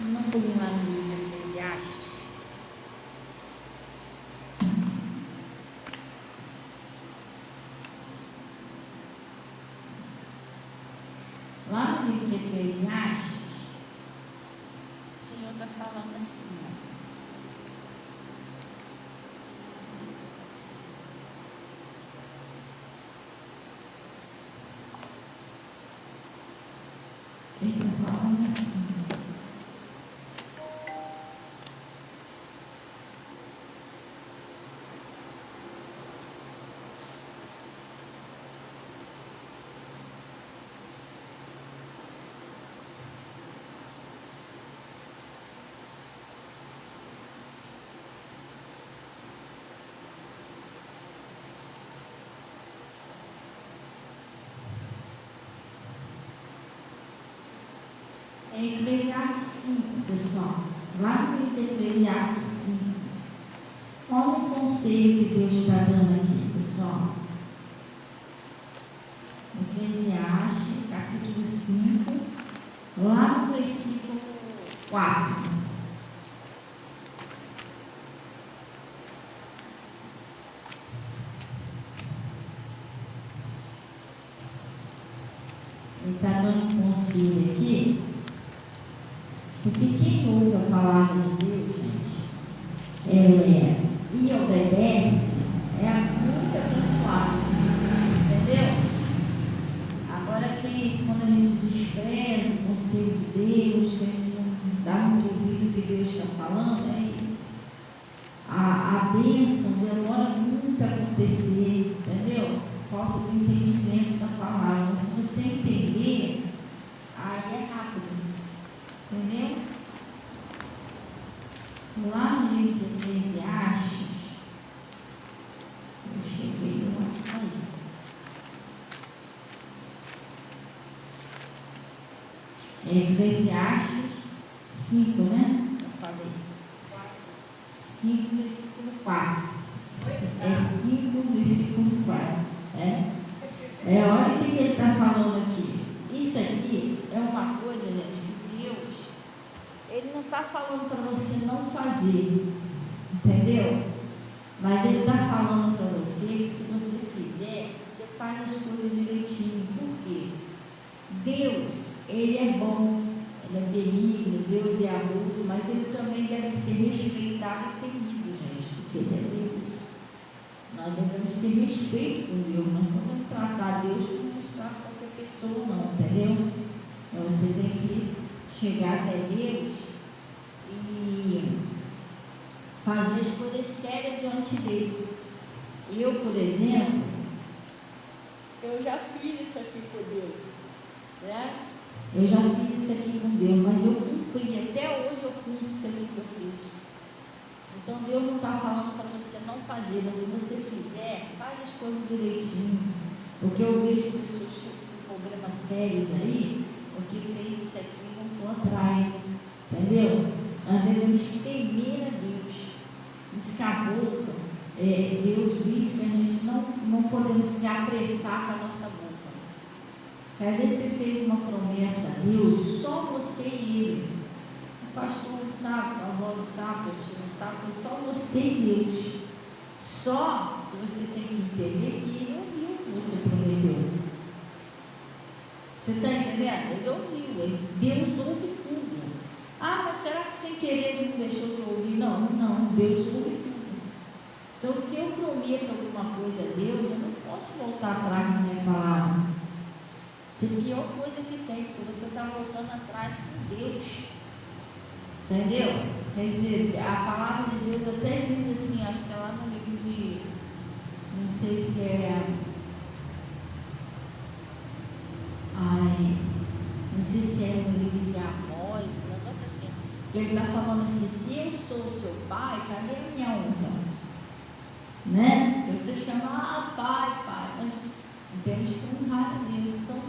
Não pulinho lá no livro de Eclesiastes. Lá no livro de Eclesiastes, o Senhor está falando assim, ó. Ele está falando assim. É Eclesiastes 5, pessoal. Lá no livro de Eclesiastes 5. Olha o conselho que Deus está dando aqui, pessoal. Eclesiastes, capítulo 5, lá no versículo 4. Ele está dando um conselho aqui. Porque quem ouve a palavra de Deus, gente, e obedece, é muito abençoado. Entendeu? Agora, quando a gente despreza o conselho de Deus, que a gente não dá muito ouvido o que Deus está falando, a bênção demora muito a acontecer, entendeu? Falta do entendimento da palavra. Mas se você entender, aí é rápido. Entendeu? Lá no livro de Eclesiastes, eu cheguei, eu vou sair. Eclesiastes 5, né? Eu falei. 5, versículo 4. É 5, versículo 4. Olha o que ele está falando aqui. Isso aqui é uma coisa, gente, que Deus, Ele não está falando para você não fazer, entendeu? Mas Ele está falando para você que se você fizer, você faz as coisas direitinho. Por quê? Deus, Ele é bom, Ele é benigno, Deus é amor, mas Ele também deve ser respeitado e temido, gente, porque Ele é Deus. Nós devemos ter respeito com Deus, não podemos tratar Deus como tratar qualquer pessoa, não, entendeu? Então você tem que chegar até Deus e fazer as coisas sérias diante dele. Eu, por exemplo, eu já fiz isso aqui com Deus, né? Eu já fiz isso aqui com Deus, mas eu cumpri, até hoje eu cumpro isso aqui que eu fiz. Então Deus não está falando para você não fazer, mas se você fizer, faz as coisas direitinho. Porque eu vejo pessoas com problemas sérios aí, porque fez isso aqui e voltou atrás. Entendeu? Nós devemos temer a Deus. Diz que a boca, Deus disse que a gente não podemos se apressar com a nossa boca. Às vezes você fez uma promessa a Deus, só você e Ele. O pastor não sabe, a avó não sabe, o tio não sabe, foi só você e Deus. Só que você tem que entender que Ele ouviu o que você prometeu. Você está entendendo? Ele ouviu, Deus ouve tudo. Ah, mas será que sem querer Ele não deixou de ouvir? Não, Deus ouve tudo. Então, se eu prometo alguma coisa a Deus, eu não posso voltar atrás na minha palavra. Isso é a pior coisa que tem, porque você está voltando atrás com Deus. Entendeu? Quer dizer, a palavra de Deus até diz assim, acho que é lá no livro de, não sei se é, não sei se é no livro de Amós, um negócio assim. Ele está falando assim, se eu sou seu pai, cadê a minha honra? Né? Você chama, pai, mas temos que honrar a Deus. Então,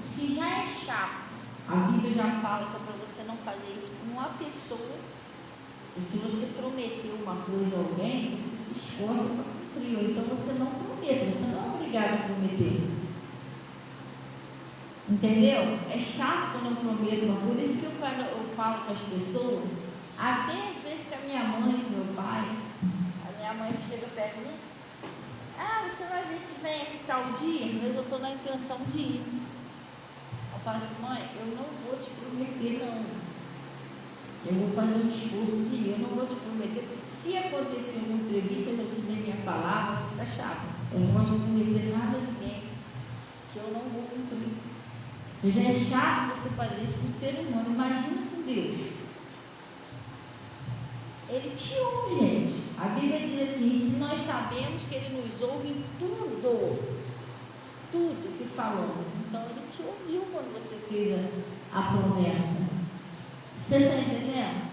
se já é chato, a Bíblia já fala que é para você não fazer isso com uma pessoa. E se você prometeu uma coisa a alguém, você se esforça para cumprir. Ou então você não promete, você não é obrigado a prometer. Entendeu? É chato quando eu prometo, por isso que eu falo com as pessoas, até às vezes que a minha mãe e meu pai, a minha mãe chega perto de mim, você vai ver se vem aqui tal dia, às vezes eu estou na intenção de ir. Eu falo assim, mãe, eu não vou te prometer não. Eu vou fazer um esforço de ir, eu não vou te prometer, porque se acontecer um imprevisto, eu já te dei minha palavra, fica chato. Eu não gosto de prometer nada a ninguém que eu não vou cumprir. Já é chato você fazer isso com o ser humano, imagina com Deus. Ele te ouve, gente. A Bíblia diz assim, se nós sabemos que Ele nos ouve em tudo que falamos, então Ele te ouviu quando você fez a promessa. Você está entendendo?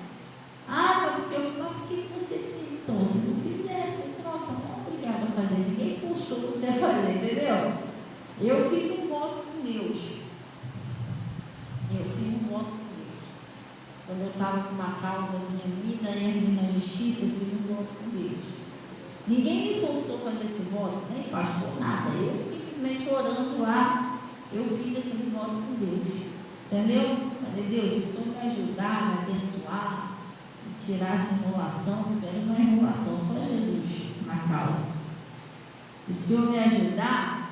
Por que você fez? Então, se não fizesse, nossa, não é obrigada a fazer, ninguém puxou você a fazer, entendeu? Eu fiz um voto com Deus. Quando eu estava com uma causazinha minha na justiça, eu fiz um voto com Deus. Ninguém me forçou a fazer esse voto, nem pastor, nada. Eu simplesmente orando lá, eu fiz aquele voto com Deus. Entendeu? Falei, Deus, se o Senhor me ajudar, me abençoar, me tirar essa enrolação, porque não é enrolação, só Jesus na causa. E se o Senhor me ajudar,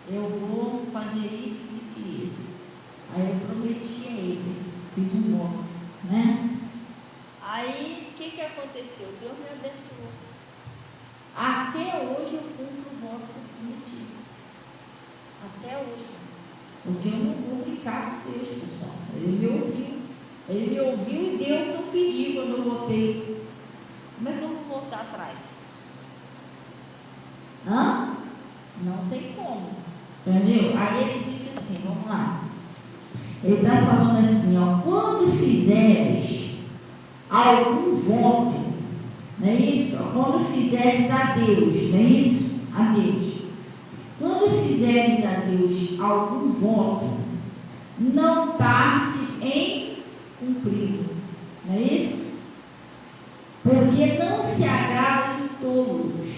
eu vou fazer isso, isso e isso. Aí eu prometi a Ele, fiz um voto, né? Aí, o que aconteceu? Deus me abençoou. Até hoje eu cumpro o voto que eu prometi. Até hoje. Porque eu não vou brincar com Deus, pessoal. Ele me ouviu. Ele me ouviu e deu o que eu pedi quando eu votei. Como é que eu vou voltar atrás? Não tem como. Entendeu? Aí ele disse assim, vamos lá. Ele está falando assim, quando fizeres algum voto, não é isso? Quando fizeres a Deus, não é isso? A Deus. Quando fizeres a Deus algum voto, não tarde em cumprir, não é isso? Porque não se agrada de todos.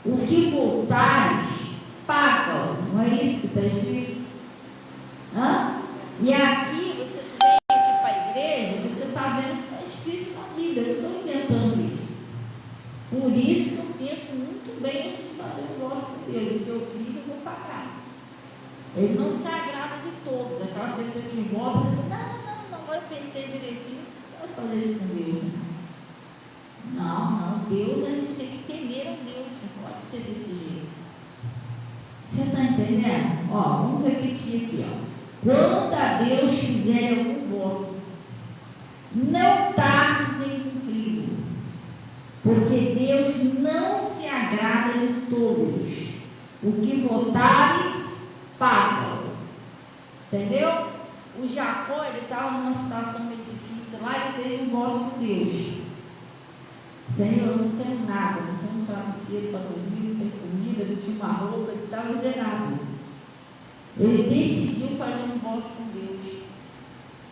O que votares, paga, não é isso que está escrito? E aqui, você vem aqui para a igreja, você está vendo que está escrito na Bíblia, eu não estou inventando isso. Por isso, eu penso muito bem antes de fazer o voto com Deus. Se eu fiz, eu vou pagar. Ele não se agrada de todos. Aquela pessoa que vota, não, agora eu pensei direitinho, não vou fazer isso com Deus. Não, Deus, a gente tem que temer a Deus, não pode ser desse jeito. Você está entendendo? Vamos repetir aqui, Quando a Deus fizer algum voto, não tardes em cumprir, porque Deus não se agrada de todos. O que votares, paga. Entendeu? O Jacó, ele estava numa situação meio difícil lá, ele fez um voto com Deus. Senhor, eu não tenho nada, não tenho um travesseiro para dormir, não tenho comida, não tinha uma roupa, ele estava miserável. Ele decidiu fazer um voto com Deus.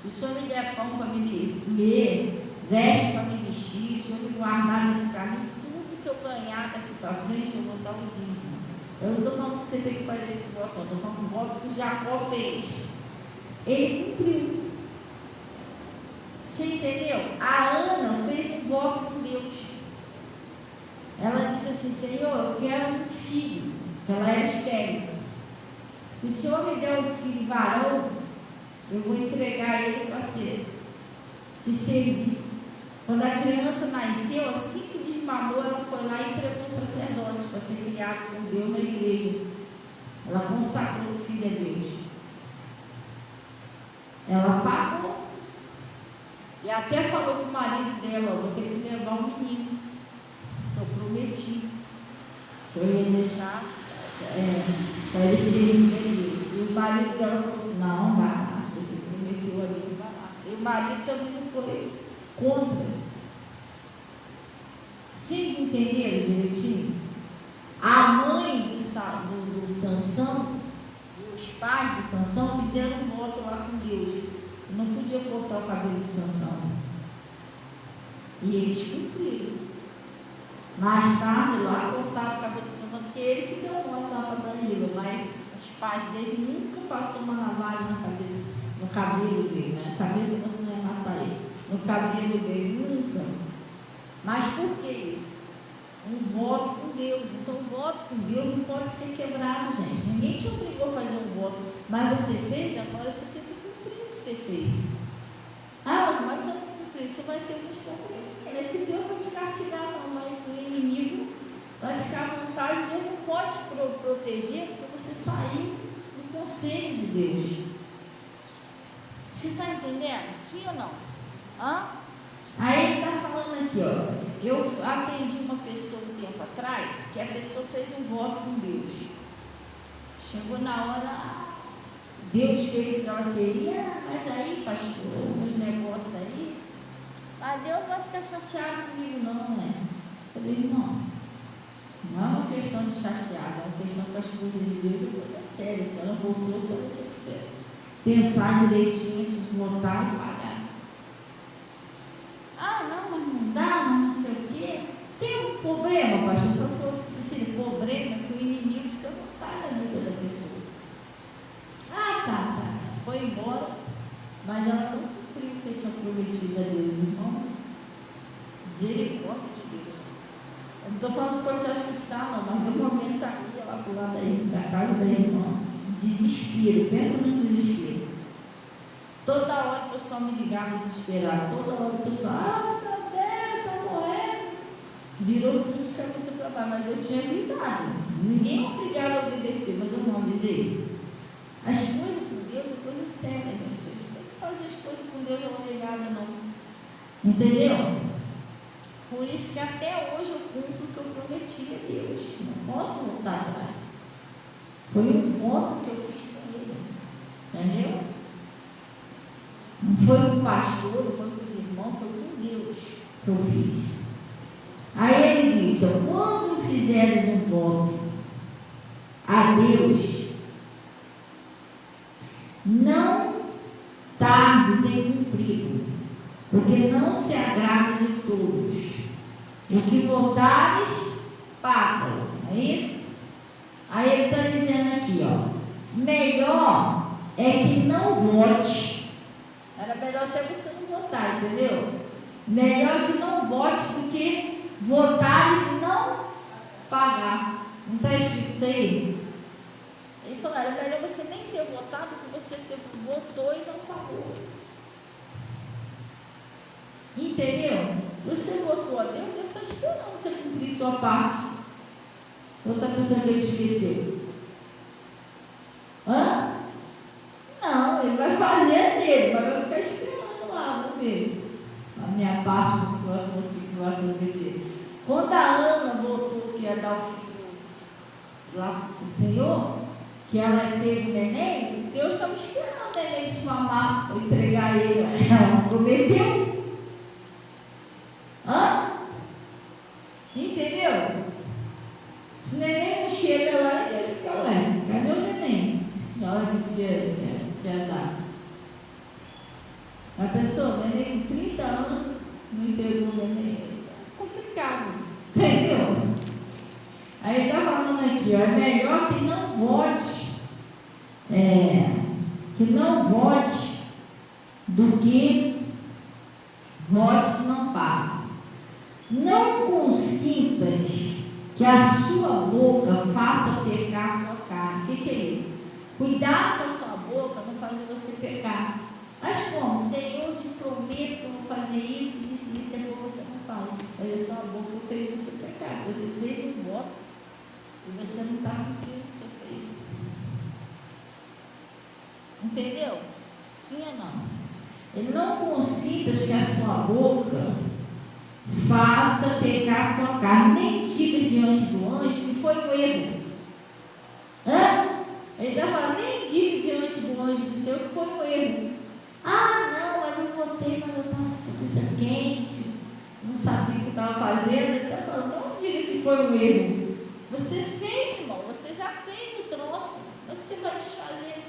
Se o Senhor me der pão para me comer, veste para me vestir, se o Senhor me guardar nesse caminho, tudo que eu ganhar daqui para frente, eu vou dar o dízimo. Eu não estou falando que você tem que fazer esse voto, eu estou falando que o voto que Jacó fez. Ele cumpriu. Você entendeu? A Ana fez um voto com Deus. Ela disse assim, Senhor, eu quero um filho, que ela era estéril. Se o Senhor me der um filho varão, eu vou entregar ele para te servir. Quando a criança nasceu, assim que desmamou, ela foi lá e entregou o sacerdote para ser criado por Deus na igreja. Ela consagrou o filho a Deus. Ela pagou. E até falou para o marido dela, vou ter que levar um menino. Eu prometi. Eu ia deixar para ele servir a Deus. E o marido dela falou assim, não vai lá, se você prometeu a Deus, vai lá. E o marido também não foi contra. Vocês entenderam direitinho? A mãe do Sansão, os pais do Sansão fizeram um voto lá com Deus. Não podia cortar o cabelo de Sansão. E eles cumpriram. Mais tarde lá cortaram o cabelo de Sansão, porque ele que deu voto lá para Danilo, mas os os pais dele nunca passou uma navalha na cabeça, no cabelo dele, né? Na cabeça você não ia matar ele, no cabelo dele, nunca. Mas por que isso? Um voto com Deus. Então, o voto com Deus não pode ser quebrado, gente. Ninguém te obrigou a fazer um voto, mas você fez, agora você tem que cumprir o que você fez. Ah, mas se eu não cumprir, você vai ter alguns problemas. Não é que Deus vai te castigar, não, mas o inimigo vai ficar à vontade. Deus não pode te proteger porque você saiu do conselho de Deus. Você está entendendo? Sim ou não? Hã? Aí ele está falando aqui, ó. Eu atendi uma pessoa um tempo atrás, que a pessoa fez um voto com Deus. Chegou na hora, Deus fez o que ela queria, mas aí, pastor, os negócios aí, mas Deus vai ficar chateado comigo não, né? Eu falei, não é uma questão de chateado, é uma questão que as coisas de Deus é coisa séria. Se ela voltou, se ela tinha que pensar direitinho antes de votar e pagar. Ah, não, mas não dá, mas não sei o quê. Tem um problema, pastor. O problema é que o inimigo fica à vontade na vida da pessoa. Ah, tá. Foi embora, mas ela não cumpriu o que tinha prometido a Deus, irmão. Misericórdia de Deus. Eu não estou falando isso para te assustar, não, mas meu momento está aqui, lá para o lado da casa da irmã. Desespero, pensa no desespero. Toda hora o pessoal me ligava desesperado, toda hora o pessoal, meu Deus, está morrendo. Virou tudo de cabeça para baixo, mas eu tinha avisado. Ninguém é obrigado a obedecer, mas eu não avisei. As coisas com Deus é coisa séria, gente. A gente tem que fazer as coisas com Deus, não é obrigado, não. Entendeu? Por isso que até hoje eu cumpro o que eu prometi a Deus. Não posso voltar atrás. Foi um voto que eu fiz com ele. Entendeu? Não foi com o pastor, não foi com os irmãos, foi com Deus que eu fiz. Aí ele disse, quando fizeres um voto a Deus, não tardes em cumpri-lo, porque não se agrada de todos. O que votares, paga-lo. Não é isso? Aí ele está dizendo aqui, ó, melhor é que não vote. Era melhor até você não votar, entendeu? Melhor que não vote do que votar e não pagar. Não está escrito isso aí? Ele falou, era melhor você nem ter votado do que você votou e não pagou. Entendeu? Você votou a Deus, Deus está esperando você cumprir sua parte. Outra pessoa que ele esqueceu. Hã? Não, ele vai fazer a dele, mas vai ficar esperando lá, vamos ver. A minha parte do que vai acontecer. Quando a Ana voltou que ia dar o filho lá para o Senhor, que ela teve o neném, Deus estava esperando o neném se mamar para entregar ele. Ela prometeu. Hã? Entendeu? Se o neném não chega lá, ele fica, ué, cadê o neném? Ela disse que ia dar. A pessoa, o neném com 30 anos, não entregou o neném. É complicado. Entendeu? Aí ele está falando aqui, ó, é melhor que não vote, do que vote e não pague. Não consintas que a sua boca faça pecar a sua carne. O que é isso? Cuidado com a sua boca, não fazer você pecar. Mas como? Senhor, eu te prometo que eu vou fazer isso, e depois você não fala. Olha só, a boca fez você pecar. Você fez um voto e você não está cumprindo o que você fez. Entendeu? Sim ou não? Ele não consintas que a sua boca faça pecar a sua carne, nem diga diante do anjo que foi um erro. Ele está falando, nem diga diante do anjo do Senhor que foi um erro. Ah, não, mas eu votei, mas eu estava de cabeça quente, não sabia o que estava fazendo. Ele está falando, não diga que foi um erro. Você fez, irmão, você já fez o troço. O que você vai desfazer?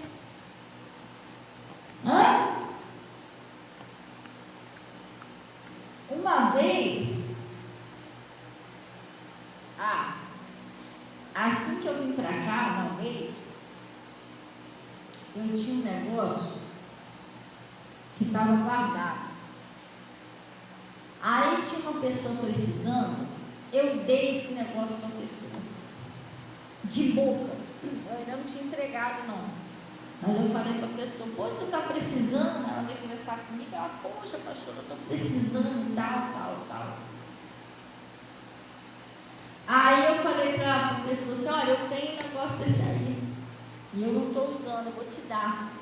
Uma vez, assim que eu vim para cá, uma vez, eu tinha um negócio que estava guardado. Aí tinha uma pessoa precisando, eu dei esse negócio para a pessoa, de boca. Eu ainda não tinha entregado, não. Mas eu falei para a pessoa: pô, você está precisando? Ela veio conversar comigo. Ela: poxa, pastora, eu estou precisando e tal. Aí eu falei para a pessoa assim: olha, eu tenho um negócio desse aí, e eu não estou usando, eu vou te dar.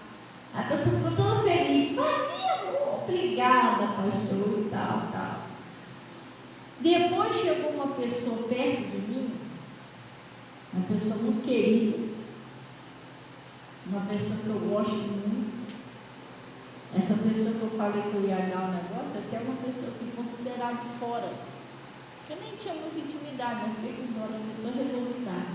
A pessoa ficou toda feliz: amigo, obrigada, pastor, e tal. Depois chegou uma pessoa perto de mim, uma pessoa muito querida, uma pessoa que eu gosto muito. Essa pessoa que eu falei que eu ia dar o negócio, até uma pessoa assim, considerada de fora, que eu nem tinha muita intimidade, mas fiquei com dó, a pessoa resolveu dar.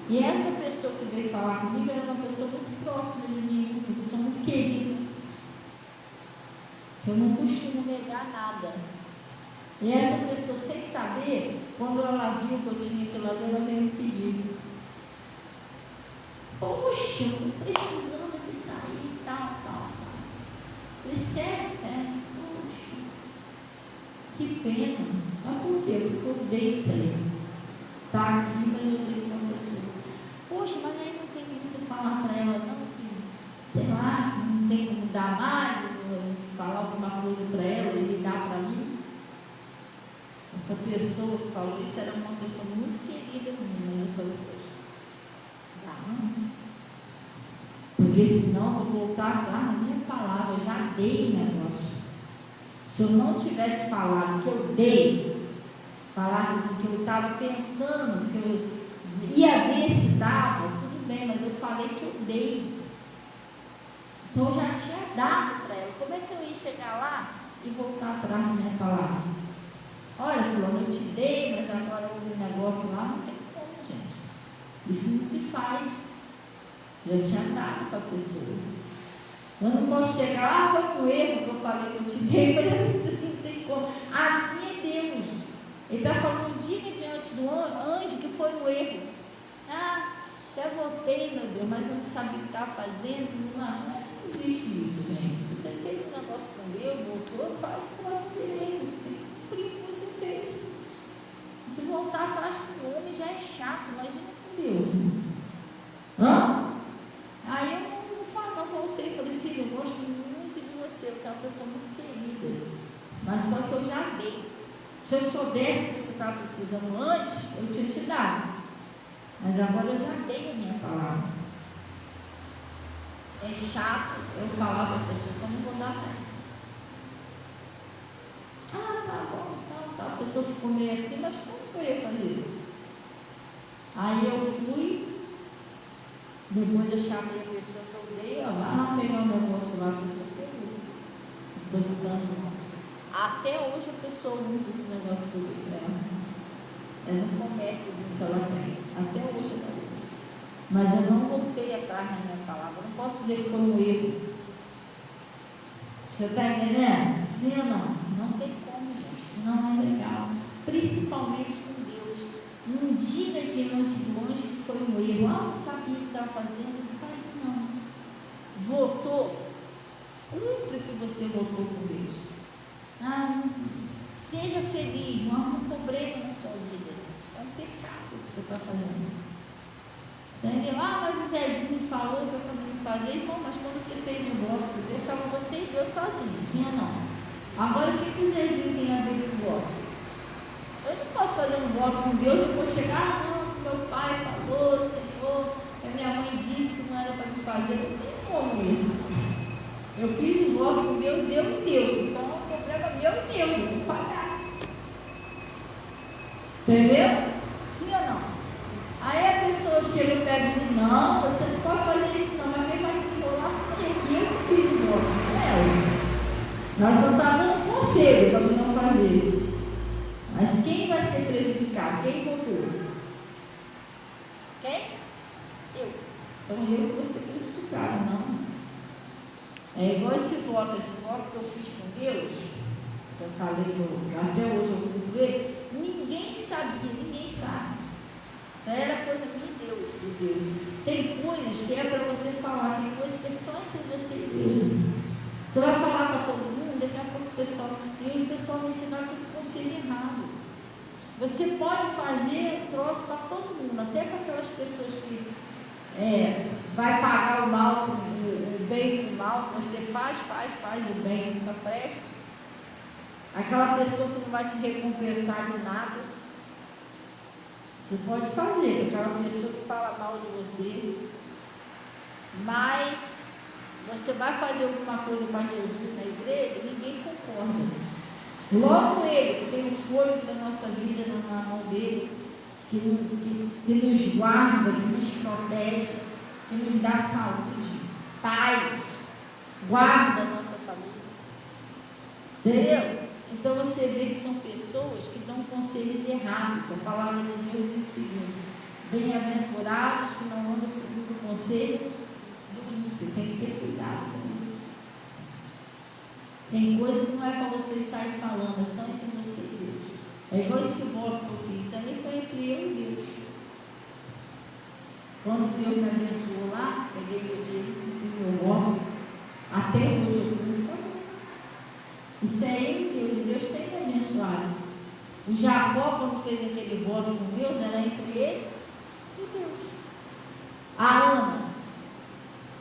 E essa pessoa que veio falar comigo era uma pessoa muito próxima de mim, uma pessoa muito querida. Eu não costumo negar nada. E essa pessoa, sem saber, quando ela viu que eu tinha aquilo ali, ela veio me pedir: poxa, eu estou precisando de sair, tal. Falei: sério, poxa, que pena. Mas por quê? Porque eu dei isso aí. Está aqui, mas eu dei para uma pessoa. Poxa, mas aí não tem como você falar para ela, não, que, sei lá, não tem como dar mais, falar alguma coisa para ela e dar para mim? Essa pessoa que falou isso era uma pessoa muito querida minha. Eu falei: poxa, dá. Porque senão eu vou voltar atrás na minha palavra, eu já dei o negócio. Se eu não tivesse falado que eu dei, falasse assim que eu estava pensando, que eu ia ver se dava, tudo bem, mas eu falei que eu dei. Então eu já tinha dado para ela. Como é que eu ia chegar lá e voltar atrás na minha palavra? Olha, fulano, eu te dei, mas agora o negócio lá não tem como, gente. Isso não se faz. Eu tinha dado para a pessoa. Eu não posso chegar lá, foi um erro que eu falei que eu te dei, mas não tem como. Assim é Deus. Ele está falando: diga diante do anjo que foi um erro. Até voltei, meu Deus, mas eu não sabia o que estava fazendo. Não existe isso, gente. Se você fez um negócio com Deus, voltou, faz o negócio direito. Você tem que cumprir o que você fez. Se voltar atrás com o homem já é chato, imagina com Deus. Aí eu não falo, não voltei. Falei: filho, eu gosto muito de você é uma pessoa muito querida, mas só que eu já dei. Se eu soubesse que você estava precisando antes, eu tinha te dado, mas agora eu já dei a minha palavra. É chato eu falar para a pessoa que eu não vou dar mais. Tá bom, tal. A pessoa ficou meio assim, mas como que eu ia fazer? Aí eu fui, depois eu chamei a pessoa que eu dei, vai lá pegar o negócio lá, a pessoa pegou. Gostando. Até hoje a pessoa usa esse negócio que eu dei para ela. É no comérciozinho que ela tem. Até hoje ela usa. Mas eu não voltei atrás na minha palavra. Eu não posso dizer que foi um erro. Você está entendendo? Sim ou não? Não tem como, gente. Senão não é legal. Principalmente com Deus. Não diga diante do anjo que foi um erro. Não sabia o que estava fazendo. Não faz isso não. Votou. Cumpre o que você votou com Deus. Seja feliz. Não há um problema na sua vida, gente. É um pecado que você está fazendo. Entendeu? Mas o Zezinho falou que eu também não fazia. Irmão, mas quando você fez um voto com Deus, estava você e Deus sozinho, sim ou não? Agora, o que o Zezinho tem a ver com o voto? Eu não posso fazer um voto com Deus e depois chegar: não, meu pai falou, Senhor, a minha mãe disse que não era para me fazer. Não tem como isso. Eu fiz um voto com Deus, eu e Deus. Então, é um problema meu e Deus, eu vou pagar. Entendeu? Sim ou não? Aí a pessoa chega e pede de mim: não, você não pode fazer isso não, mas quem vai se enrolar sou eu, que eu não fiz o voto, não é ela. Nós só estamos dando conselho para não fazer. Mas quem vai ser prejudicado? Quem votou? Quem? Eu. Então eu vou ser prejudicado, não. É igual esse voto que eu fiz com Deus, que eu falei, até hoje eu cumpri, ninguém sabia, ninguém sabe. Isso aí era coisa de Deus, de Deus. Tem coisas que é para você falar, tem coisas que é só entre você e Deus. Você vai falar para todo mundo, daqui a pouco o pessoal vai ensinar que o conselho errado. Você pode fazer troço para todo mundo, até para aquelas pessoas que vai pagar o mal, o bem com o mal, que você faz o bem, nunca presta. Aquela pessoa que não vai te recompensar de nada, você pode fazer, aquela pessoa que fala mal de você, mas você vai fazer alguma coisa para Jesus na igreja, ninguém concorda. Logo ele, que tem o fôlego da nossa vida na mão dele, que nos guarda, que nos protege, que nos dá saúde, paz, guarda a nossa família. Entendeu? Então você vê que são pessoas que dão conselhos errados. A palavra de Deus diz o seguinte: bem-aventurados que não andam segundo o conselho do ímpio. Tem que ter cuidado com isso. Tem coisa que não é para você sair falando, é só entre você e Deus. É igual esse voto que eu fiz, isso aí foi entre eu e Deus. Quando Deus me abençoou lá, peguei meu dinheiro e meu voto, até hoje eu nunca. Isso é eu e Deus, e Deus tem me abençoado. O Jacó, quando fez aquele voto com Deus, era entre ele e Deus. A Ana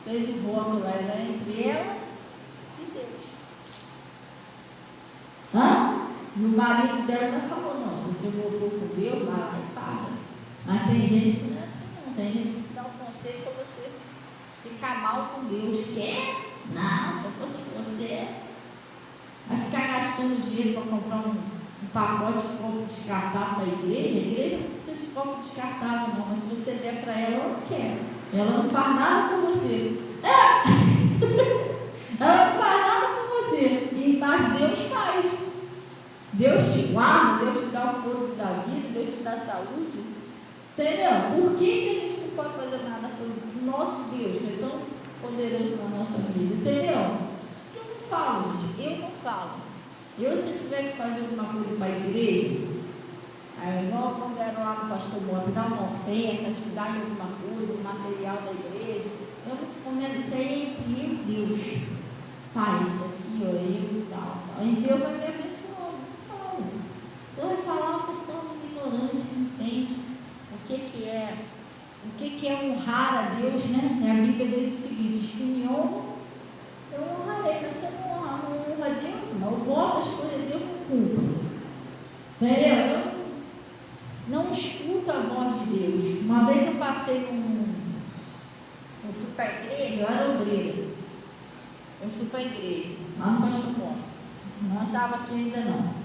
fez o voto lá, era entre ela e Deus. E o marido dela não falou, não, se você votou com Deus, lá nem paga. Mas tem gente que não é assim, não. Tem gente que te dá um conselho para você ficar mal com Deus. Quer? Não, se eu fosse você, vai ficar gastando dinheiro para comprar um pacote de copo descartável para a igreja não precisa de copo descartável, não, mas se você der para ela, ela não quer. Ela não faz nada com você. Ela não faz nada com você, mas Deus faz. Deus te guarda, Deus te dá o fôlego da vida, Deus te dá saúde. Entendeu? Por que a gente não pode fazer nada pelo nosso Deus, que é tão poderoso na nossa vida? Entendeu? Isso que eu não falo, gente. Eu não falo. Se eu tiver que fazer alguma coisa para a igreja, igual quando era lá no pastor Bota, dar uma oferta, ajudar em alguma coisa, o material da igreja, eu não comendo isso aí entre eu e Deus. Pai, isso aqui, ó, eu e tal. E Deus vai me abençoar. Você vai falar uma pessoa ignorante, não entende o que é honrar a Deus, né? A Bíblia diz o seguinte: que me honra, eu honrarei, mas você não honra a Deus, não. Eu voto as coisas de Deus com culpa. Entendeu? Eu não escuto a voz de Deus. Uma vez eu passei eu fui para a igreja, eu era obreira. Eu fui para a igreja, lá no Pastor Bom. Não estava aqui ainda não.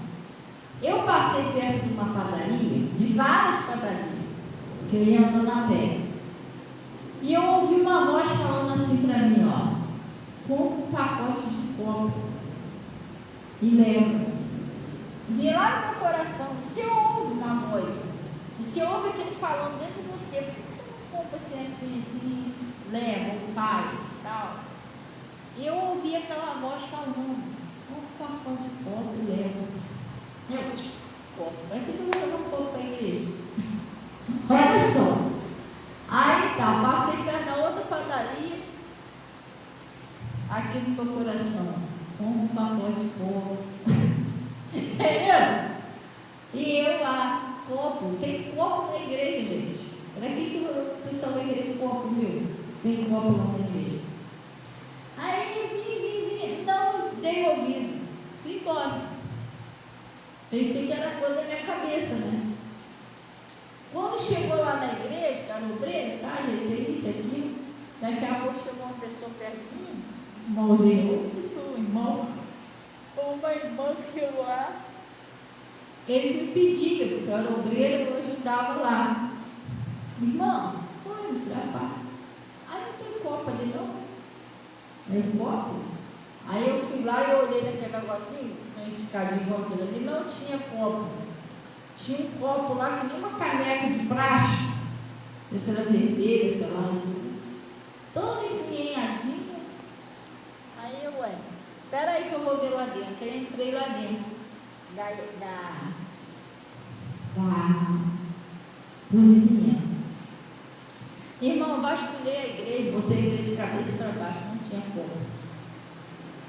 Eu passei perto de uma padaria, de várias padarias, que eu ia andando a pé. E eu ouvi uma voz falando assim para mim, ó: compra um pacote de copo e leva. Vi lá no meu coração, você ouve uma voz, você ouve aquilo falando dentro de você, por que você não compra assim, leva, ou faz, tal? E eu ouvi aquela voz falando: compra um pacote de copo e leva. Mas que eu vou levar um pouco para a igreja? Olha só. Aí tá, passei perto da outra padaria, aqui no meu coração, com um pacote de copo. Entendeu? E eu lá, copo, tem copo na igreja, gente. Para que o pessoal vai querer copo meu? Tem copo lá na igreja. Aí eu vi, não dei ouvido, fui embora. Pensei que era coisa da minha cabeça, né? Quando chegou lá na igreja, que era o obreiro, tá? Ajeitei isso aqui. Daqui a pouco chegou uma pessoa perto de mim, irmãozinho, eu fiz um irmão, ou uma irmã que eu lá. Eles me pediam, porque eu era obreiro, eu ajudava lá. Irmão, foi, meu filho, rapaz. Aí não tem copo ali, não? Tem copo? Aí eu fui lá e olhei naquele negocinho, esticadinho igual aquilo ali, não tinha copo. Tinha um copo lá que nem uma caneca de plástico, se era vermelha, sei lá, toda enfinhadinha. Aí eu, espera aí que eu vou ver lá dentro. Aí entrei lá dentro cozinha. Irmão, eu vasculhei a igreja, botei a igreja de cabeça para baixo, não tinha como.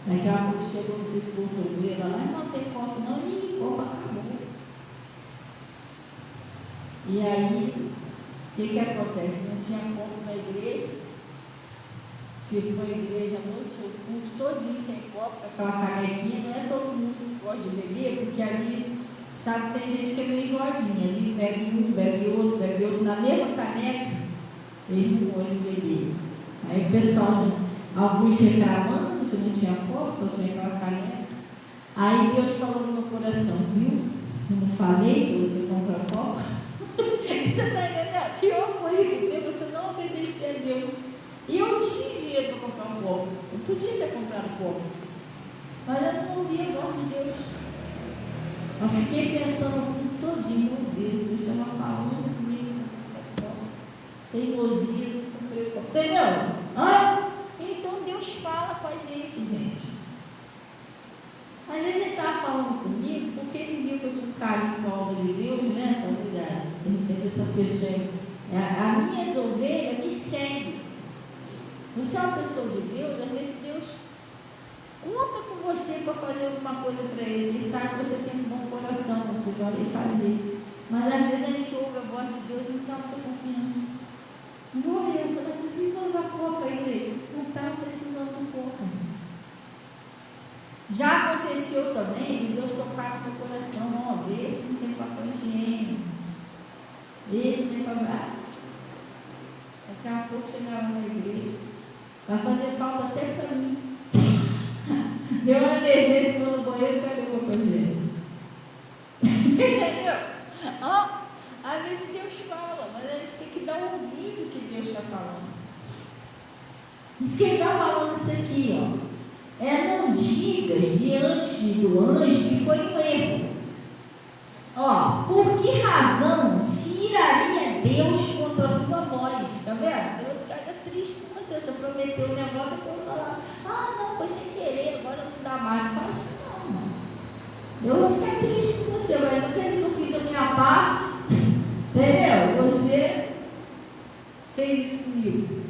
Daqui a pouco chegou, não sei se voltou lá, mas não tem copo, não, e copo acabou. E aí, o que acontece? Não tinha copo na igreja, ficou a igreja a noite, o culto todinho sem copo, aquela canequinha, não é todo mundo que gosta de beber, porque ali, sabe, tem gente que é meio enjoadinha, ali bebe um, bebe outro, na mesma caneca, eles não podem beber. Aí o pessoal, alguns reclamando que não tinha copo, só tinha aquela caneca. Aí Deus falou no meu coração, viu? Eu não falei que você compra copo? Você está entendendo? A pior coisa que tem é você não obedecer a Deus. E eu tinha dinheiro para comprar um copo. Eu podia ter comprado um copo. Mas eu não ouvi a voz de Deus. Eu fiquei pensando o tempo todinho, meu Deus estava falando comigo. Teimosia, não comprei o copo. Entendeu? Então Deus fala com a gente. Às vezes ele estava falando comigo porque ele viu que eu tinha um carinho com a obra de Deus, né? De repente essa pessoa, as minhas ovelhas me seguem. Você é uma pessoa de Deus, às vezes Deus conta com você para fazer alguma coisa para Ele. Ele sabe que você tem um bom coração, você vai fazer. Mas às vezes a gente ouve a voz de Deus e não dá muita confiança. Glória, eu falei, não fiz nada copa ele. Não estava precisando de copa. Já aconteceu também de Deus tocar no meu coração, vê se não tem papel higiênico, vê se não tem papel. Daqui a pouco chegar na igreja, vai fazer falta até para mim. Deu uma emergência no banheiro, cadê o papel higiênico? Entendeu? Às vezes Deus fala, mas a gente tem que dar um ouvido que Deus está falando. Diz que ele está falando isso aqui, não digas diante do anjo que foi um erro. Por que razão se iraria Deus contra a tua voz? Está vendo? Deus fica triste com você. Você prometeu um negócio e depois falar, não, foi sem querer, agora não dá mais. Não faz isso não, mano. Eu vou ficar triste com você, mas porque eu não fiz a minha parte, entendeu? Você fez isso comigo.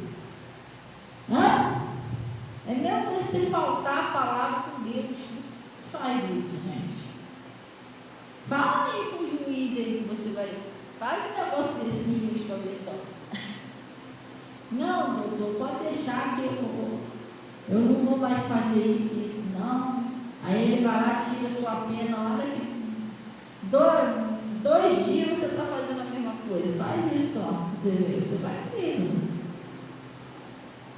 É mesmo você faltar a palavra com Deus. Não faz isso, gente. Fala aí com o juiz aí que você vai. Faz um negócio desse com o juiz para ver só. Não, doutor, pode deixar que eu não vou mais fazer isso, não. Aí ele vai lá, tira a sua pena lá daqui. 2 dias você está fazendo a mesma coisa. Faz isso só. Você vai preso.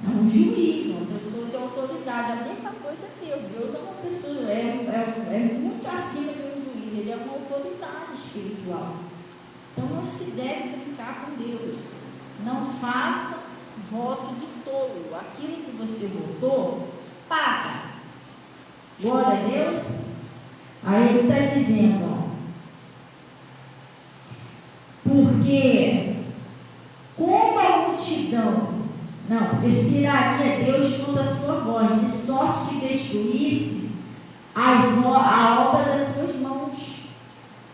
É um juiz, uma pessoa de autoridade. A mesma coisa é Deus. Deus é uma pessoa, é muito acima de um juiz. Ele é uma autoridade espiritual. Então não se deve brincar com Deus. Não faça voto de tolo. Aquilo que você votou, paga. Glória a Deus. Aí ele está dizendo, porque como a multidão, porque se iraria Deus contra a tua voz, de sorte que destruísse a obra das tuas mãos.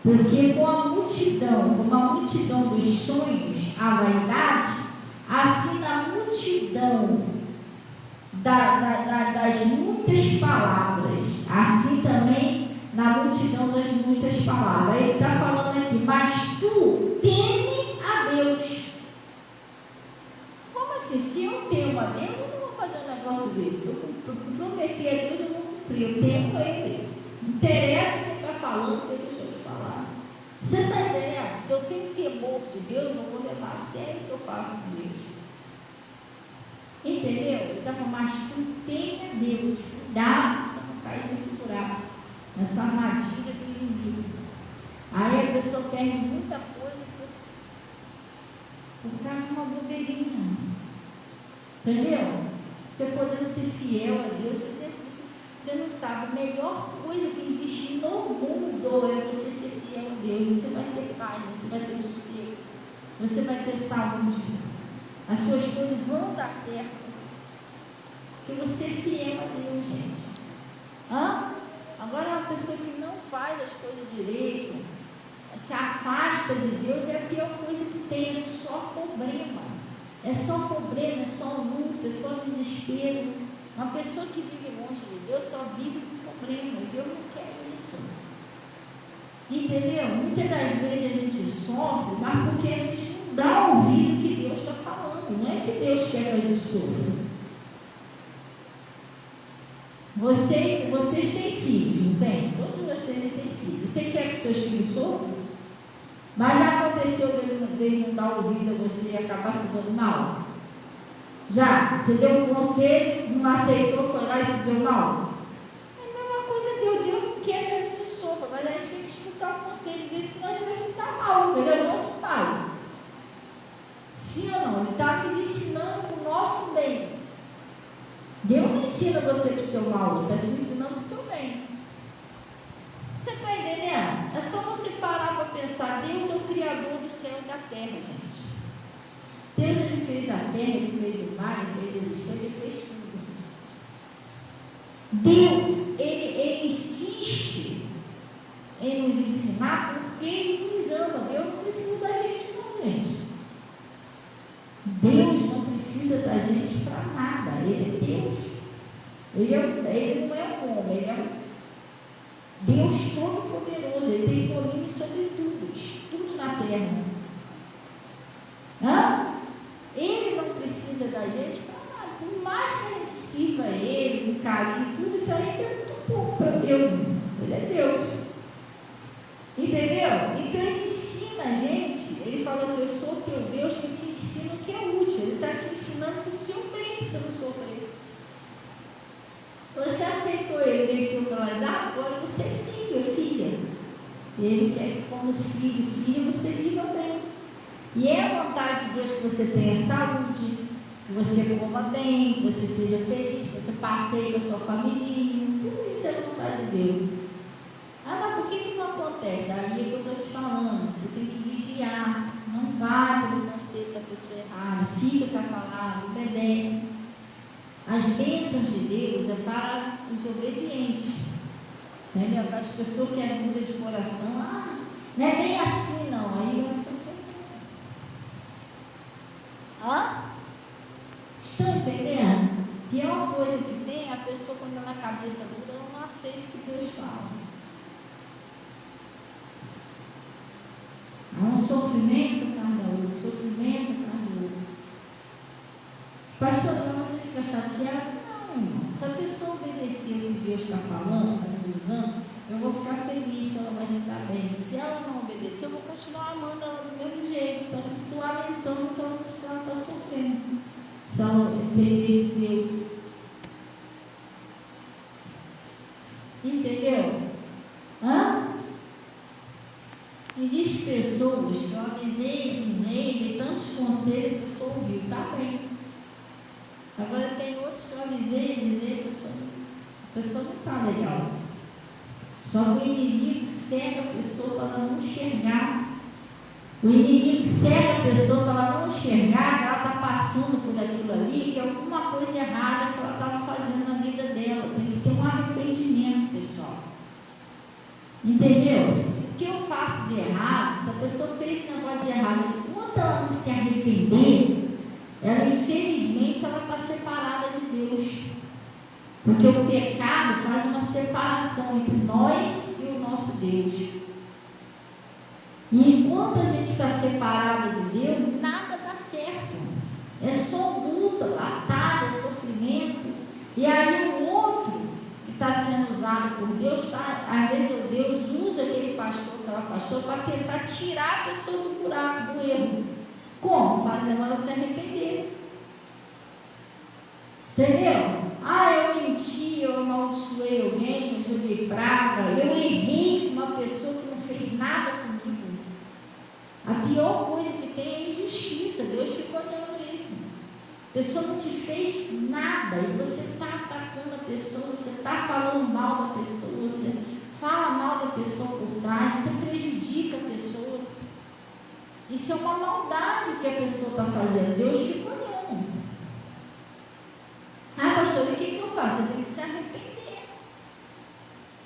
Porque como a multidão dos sonhos, a vaidade, assim na multidão das muitas palavras, assim também na multidão das muitas palavras. Ele está falando aqui, mas tu teme a Deus. Como assim? Se eu temo a Deus, eu não vou fazer um negócio desse. Eu prometer a Deus, eu vou cumprir. Eu temo Ele. Não interessa o que ele está falando, que deixa eu falar. Você está entendendo? Se eu tenho temor de Deus, eu vou levar a sério o que eu faço com Deus. Entendeu? Ele está falando, mas tu teme a Deus. Cuidado, você não cair nesse buraco, nessa armadilha do inimigo. Aí a pessoa perde muita coisa por causa de uma bobeirinha. Entendeu? Você podendo ser fiel a Deus, gente, você não sabe, a melhor coisa que existe no mundo é você ser fiel a Deus. Você vai ter paz, você vai ter sossego, você vai ter saúde, as suas coisas vão dar certo, porque você é fiel a Deus, gente. Agora, uma pessoa que não faz as coisas direito, se afasta de Deus, é a pior coisa que tem, é só problema. É só problema, é só luta, é só desespero. Uma pessoa que vive longe de Deus só vive com problema, e Deus não quer isso. Entendeu? Muitas das vezes a gente sofre, mas porque a gente não dá ouvido que Deus está falando. Não é que Deus quer que a gente sofra. Vocês têm filhos, não tem? Todos vocês têm filhos. Você quer que seus filhos sofram? Mas já aconteceu dele não dar ouvido a você e acabar se dando mal? Já? Você deu um conselho, não aceitou, foi lá e se deu mal? É a mesma coisa, Deus não quer que a gente sofra, mas a gente tem que escutar o conselho dele, senão ele vai se dar mal. Ele é o nosso pai. Sim ou não? Ele está nos ensinando o nosso bem. Deus não ensina você para o seu mal, ele está te ensinando o seu bem. Você está entendendo? É só você parar para pensar, Deus é o Criador do céu e da terra, gente. Deus, ele fez a terra, ele fez o mar, ele fez o chão, ele fez tudo. Deus, ele insiste em nos ensinar porque ele nos ama. Deus não precisa da gente não, gente. Deus não precisa da gente para nada. Ele é Deus. Ele não é um homem, ele é um Deus Todo-Poderoso. Ele tem domínio sobre tudo na terra. Ele não precisa da gente para nada. Por mais que a gente sirva ele, com carinho, tudo isso aí é muito pouco para Deus. Ele é Deus. Entendeu? Então ele ensina a gente. Ele fala assim: eu sou o teu Deus que te ensina o que é útil. Ele está te ensinando o seu bem, para você não sofrer. Você aceitou ele, desceu pelas águas, agora você é filho, é filha. E ele quer que, como filho, filha, você viva bem. E é a vontade de Deus que você tenha saúde, que você coma bem, que você seja feliz, que você passeie com a sua família. Tudo isso é a vontade de Deus. Mas por que não acontece? Aí é que eu estou te falando. Você tem que vigiar. Não vai pelo conceito da pessoa errada. Fica com a palavra, obedece. As bênçãos de Deus é para os obedientes. Entendeu? Para as pessoas que é dura de coração. Não é bem assim não. Aí a pessoa... Estão entendendo? A pior coisa que tem é a pessoa quando ela na cabeça dura, ela não aceita o que Deus fala. Há um sofrimento cada outro, sofrimento cada outro. Pastor, não, você fica chateado? Não, irmão. Se a pessoa obedecer o que Deus está falando, usando, eu vou ficar feliz que ela vai se dar bem. Se ela não obedecer, eu vou continuar amando ela do mesmo jeito, só que estou lamentando que ela não precisa estar sofrendo. Se ela obedece Deus. Entendeu? Existem pessoas que eu avisei, de tantos conselhos que a pessoa ouviu, tá bem. Agora tem outros que eu avisei, a pessoa não está legal. Só que o inimigo cega a pessoa para ela não enxergar. O inimigo cega a pessoa para ela não enxergar que ela está passando por aquilo ali, que é alguma coisa errada que ela estava fazendo na vida dela. Tem que ter um arrependimento, pessoal. Entendeu? O que eu faço de errado, se a pessoa fez um negócio de errado, enquanto ela não se arrepender, ela infelizmente ela está separada de Deus. Porque o pecado faz uma separação entre nós e o nosso Deus. E enquanto a gente está separada de Deus, nada dá certo. É só luta, batalha, sofrimento. E aí o outro que está sendo usado por Deus, às vezes Deus usa aquele pastor, aquela pastora, para tentar tirar a pessoa do buraco, do erro. Como? Fazendo ela se arrepender. Entendeu? Eu menti, eu amaldiçoei alguém, eu joguei praga, eu errei com uma pessoa que não fez nada comigo. A pior coisa que tem é a injustiça. Deus fica olhando isso. A pessoa não te fez nada e você está atacando a pessoa, você está falando mal da pessoa, você fala mal da pessoa por trás, você prejudica a pessoa. Isso é uma maldade que a pessoa está fazendo. Deus fica olhando. Pastor, o que eu faço? Você tem que se arrepender.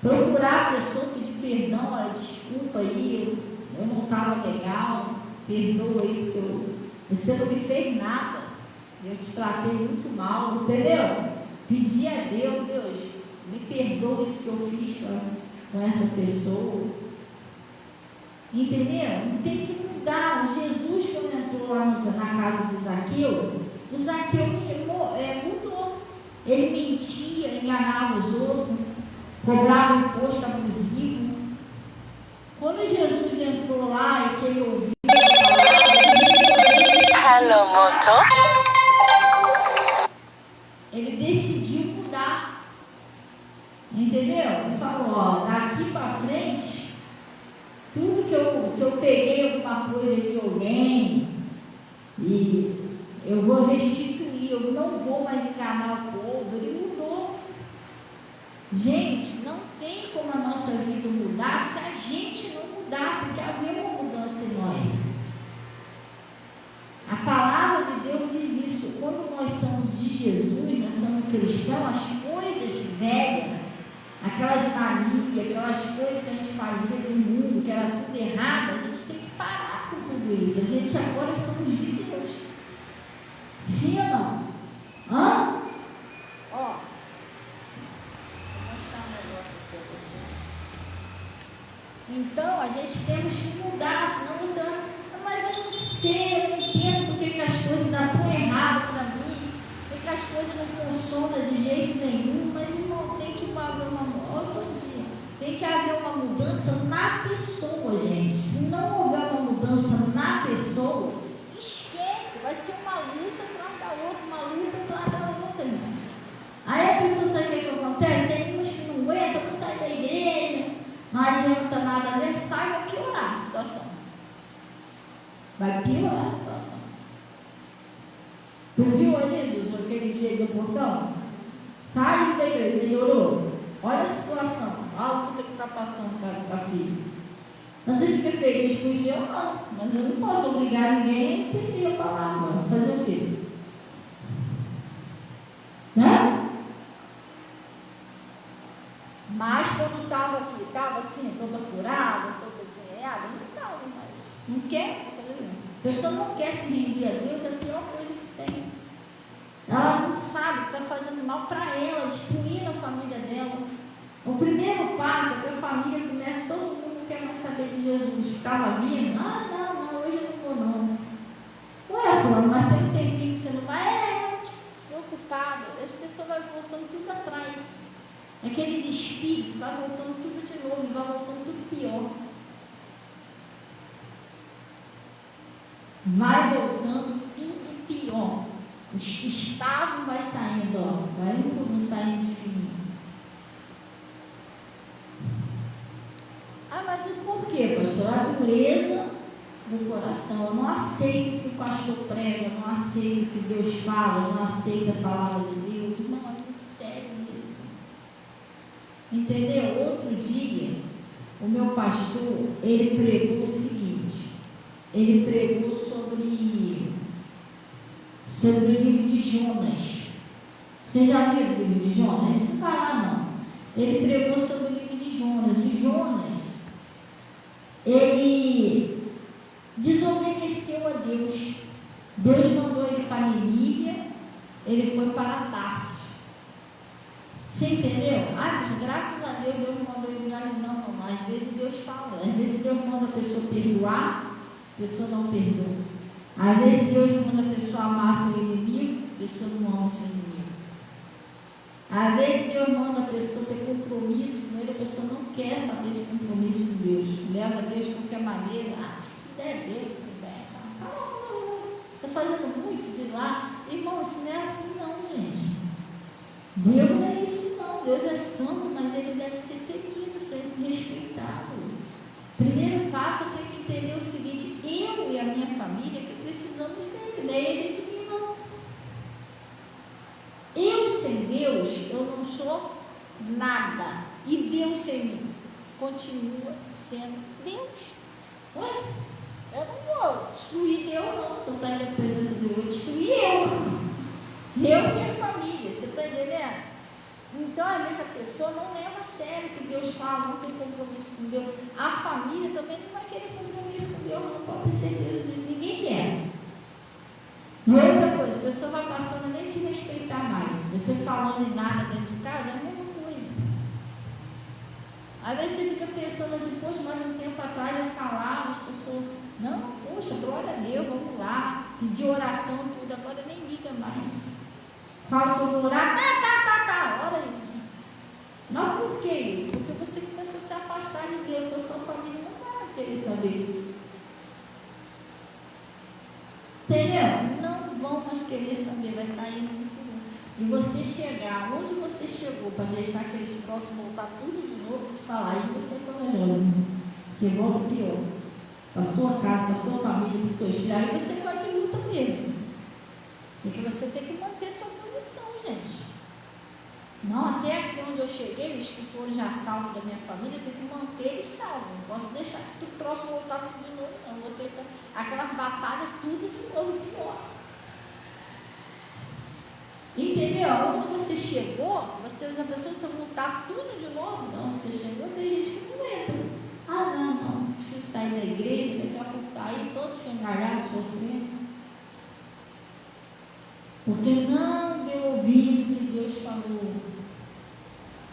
Procurar a pessoa, pedir perdão, olha, desculpa aí, eu não estava legal, perdoa aí, porque você não me fez nada, eu te tratei muito mal, entendeu? Pedir a Deus, Deus, me perdoa isso que eu fiz com essa pessoa, entendeu? Tem que mudar. Jesus, quando entrou lá na casa de Zaqueu, o Zaqueu mudou, ele mentia, enganava os outros, cobrava imposto abusivo. Quando Jesus entrou lá e que ele ouviu Hello, Moto. Ele decidiu mudar, entendeu? Ele falou, ó, daqui para frente, tudo que se eu peguei alguma coisa de alguém, e eu vou restituir, eu não vou mais enganar o povo. Ele mudou. Gente, não tem como a nossa vida mudar se a gente não mudar, porque havia uma mudança em nós. A palavra de Deus diz isso. Quando nós somos de Jesus, nós somos cristãos, as coisas velhas, aquelas manias, aquelas coisas que a gente fazia no mundo, que era tudo errado, a gente tem que parar com tudo isso. A gente agora somos de Deus. Sim ou não? Hã? Ó, vou mostrar um negócio aqui para você. Então, a gente temos que mudar, senão você vai... Mas eu não sei, eu não entendo porque que as coisas dão tão errado para mim, porque as coisas não funcionam de jeito nenhum. Mas, irmão, tem que haver tem que haver uma mudança na pessoa, gente. Se não houver uma mudança na pessoa, esquece, vai ser uma luta atrás da outra, uma luta atrás da outra, irmão. Aí a pessoa sabe o que acontece? Tem uns que não aguentam, não saem da igreja, não adianta nada, né? Sai, vai piorar a situação. Vai piorar a situação. Tu viu ali, Jesus, aquele dia do portão? Sai da igreja, melhorou. Olha a situação, olha a luta que está passando com a filha. Você fica feliz com isso? Eu não, mas eu não posso obrigar ninguém a entender a palavra. Fazer o quê? Né? Mas quando estava aqui, estava assim, toda furada, toda engenhada, não estava mais. Não quer? A pessoa não quer se render a Deus, é a pior coisa que tem. Ela não sabe que está fazendo mal para ela, destruindo a família dela. O primeiro passo é que a família comece, todo mundo quer mais saber de Jesus. Estava vindo? Ah, não, hoje eu não vou não. Ué, fulano, mas tem um tempinho que você não vai? Preocupado. As pessoas vão voltando tudo atrás. Aqueles espíritos vão voltando tudo de novo, vai voltando tudo pior. Vai voltando tudo pior. Os que estavam vai saindo, ó. Vai um saindo de fininho. Ah, mas por quê, pastor? A dureza do coração. Eu não aceito o que o pastor prega, eu não aceito o que Deus fala, eu não aceito a palavra de Deus. Não, é muito sério isso. Entendeu? Outro dia, o meu pastor, ele pregou o seguinte. Ele pregou sobre o livro de Jonas. Vocês já viram o livro de Jonas? Isso não está lá, não. Ele pregou sobre o livro de Jonas. E Jonas, ele desobedeceu a Deus. Deus mandou ele para Nínive, ele foi para Tarso. Você entendeu? Mas graças a Deus, Deus mandou ele lá. Não. Às vezes Deus fala. Às vezes Deus manda a pessoa perdoar, a pessoa não perdoa. Às vezes Deus manda a pessoa amar seu inimigo, a pessoa não ama seu inimigo. Às vezes Deus manda a pessoa ter compromisso com ele, a pessoa não quer saber de compromisso com Deus. Leva a Deus de qualquer maneira. Se der Deus, tudo bem. Está fazendo muito de lá. Irmão, isso não é assim não, gente. Deus não é isso não. Deus é santo, mas ele deve ser temido, ser respeitado. Primeiro passo, eu tenho que entender o seguinte: eu e a minha família que precisamos dele, né? Ele de mim não. Eu sem Deus, eu não sou nada. E Deus sem mim continua sendo Deus. Ué, eu não vou destruir Deus não. Se eu sair da presença de Deus, eu vou destruir eu e minha família. Você está entendendo? Então, às vezes a pessoa não leva a sério o que Deus falam, não tem compromisso com Deus. A família também não vai querer compromisso com Deus, não pode ter certeza disso. Ninguém quer. E outra coisa, a pessoa vai passando a nem te respeitar mais. Você falando em nada dentro de casa é a mesma coisa. Às vezes você fica pensando assim, poxa, mas um tempo atrás eu falava, as pessoas, não, poxa, glória a Deus, vamos lá, pedir oração, tudo, agora nem liga mais. Fala que eu vou orar, ora aí. Mas por que isso? Porque você começou a se afastar de Deus, então sua família não vai querer saber. Entendeu? Não vão mais querer saber, vai sair muito bom. E você chegar onde você chegou para deixar aqueles troços voltar tudo de novo, falar, aí você planejou, que volta pior. Para a sua casa, para a sua família, para os seus filhos, aí você pode ir luta mesmo. Porque você tem que manter sua posição, gente. Não, até aqui onde eu cheguei, os que foram já salvos da minha família, eu tenho que manter eles salvos. Não posso deixar que o troço voltar tudo de novo, não. Vou ter aquelas batalhas tudo de novo, pior. Entendeu? Onde você chegou, você já pensou se voltar tudo de novo? Não, você chegou, tem gente que não entra. Ah, não, deixa eu sair da igreja, daqui a pouco tá aí todos engalhados, sofrendo. Porque não deu ouvido o que Deus falou.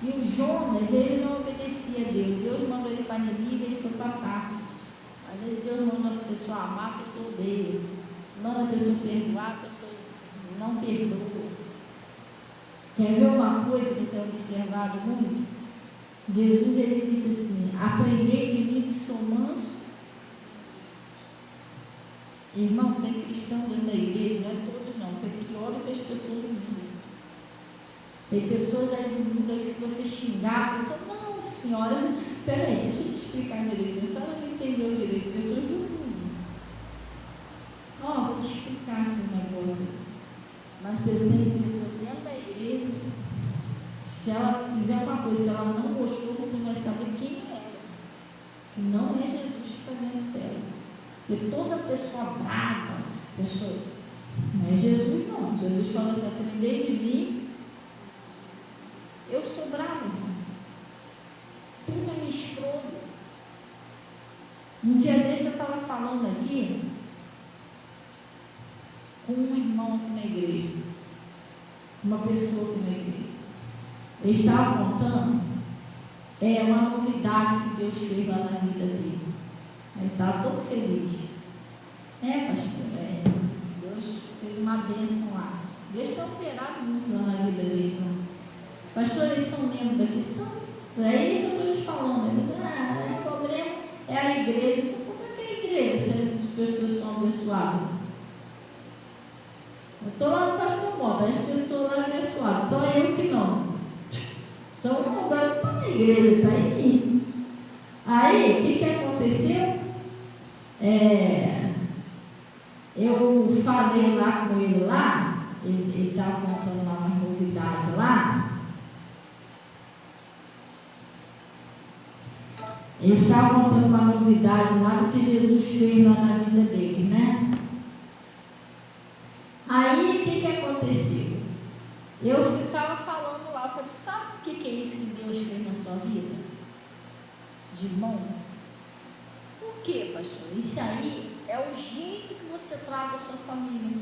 E o Jonas, ele não obedecia a Deus. Deus mandou ele para Nínive, ele foi para Tarsis. Às vezes Deus manda a pessoa amar, a pessoa odeia. Manda a pessoa perdoar, a pessoa não perdoa. Quer ver uma coisa que eu tenho observado muito? Jesus, ele disse assim, aprendei de mim que sou manso. Irmão, tem cristão dentro da igreja, não é todos não, tem pior do que as pessoas do mundo. Tem pessoas aí do mundo aí, se você xingar, a pessoa, não, senhora, peraí, deixa eu te explicar direitinho, a senhora não entendeu direito, pessoas do mundo. Vou te explicar aqui um negócio. Mas tem pessoa dentro da igreja, se ela fizer uma coisa, se ela não gostou, você vai saber quem é. Não é Jesus que está dentro dela. Porque toda pessoa brava, não é Jesus não. Jesus falou assim, aprendei de mim, eu sou bravo, irmão. Tudo é me escroto. Um dia desse eu estava falando aqui com um irmão aqui na igreja, uma pessoa aqui na igreja. Ele estava contando uma novidade que Deus fez lá na vida dele. Ele estava todo feliz. Pastor, Deus fez uma bênção lá. Deus tem operado muito lá na vida deles, não? Pastor, eles são membros daqui? São. Aí eu estou te falando, eles dizem, o problema é a igreja. Como é que é a igreja se as pessoas são abençoadas? Eu estou lá no Pastor Moda, as pessoas lá abençoadas, só eu que não. Então agora não está na igreja, está em mim. Aí, o que aconteceu? Eu falei lá com ele lá, ele estava contando lá uma novidade lá. Ele estava contando uma novidade lá do que Jesus fez lá na vida dele, né? Aí, o que aconteceu? Eu ficava falando lá, eu falei, sabe o que é isso que Deus fez na sua vida? De bom? Por quê, pastor? Isso aí é o jeito que você trata a sua família.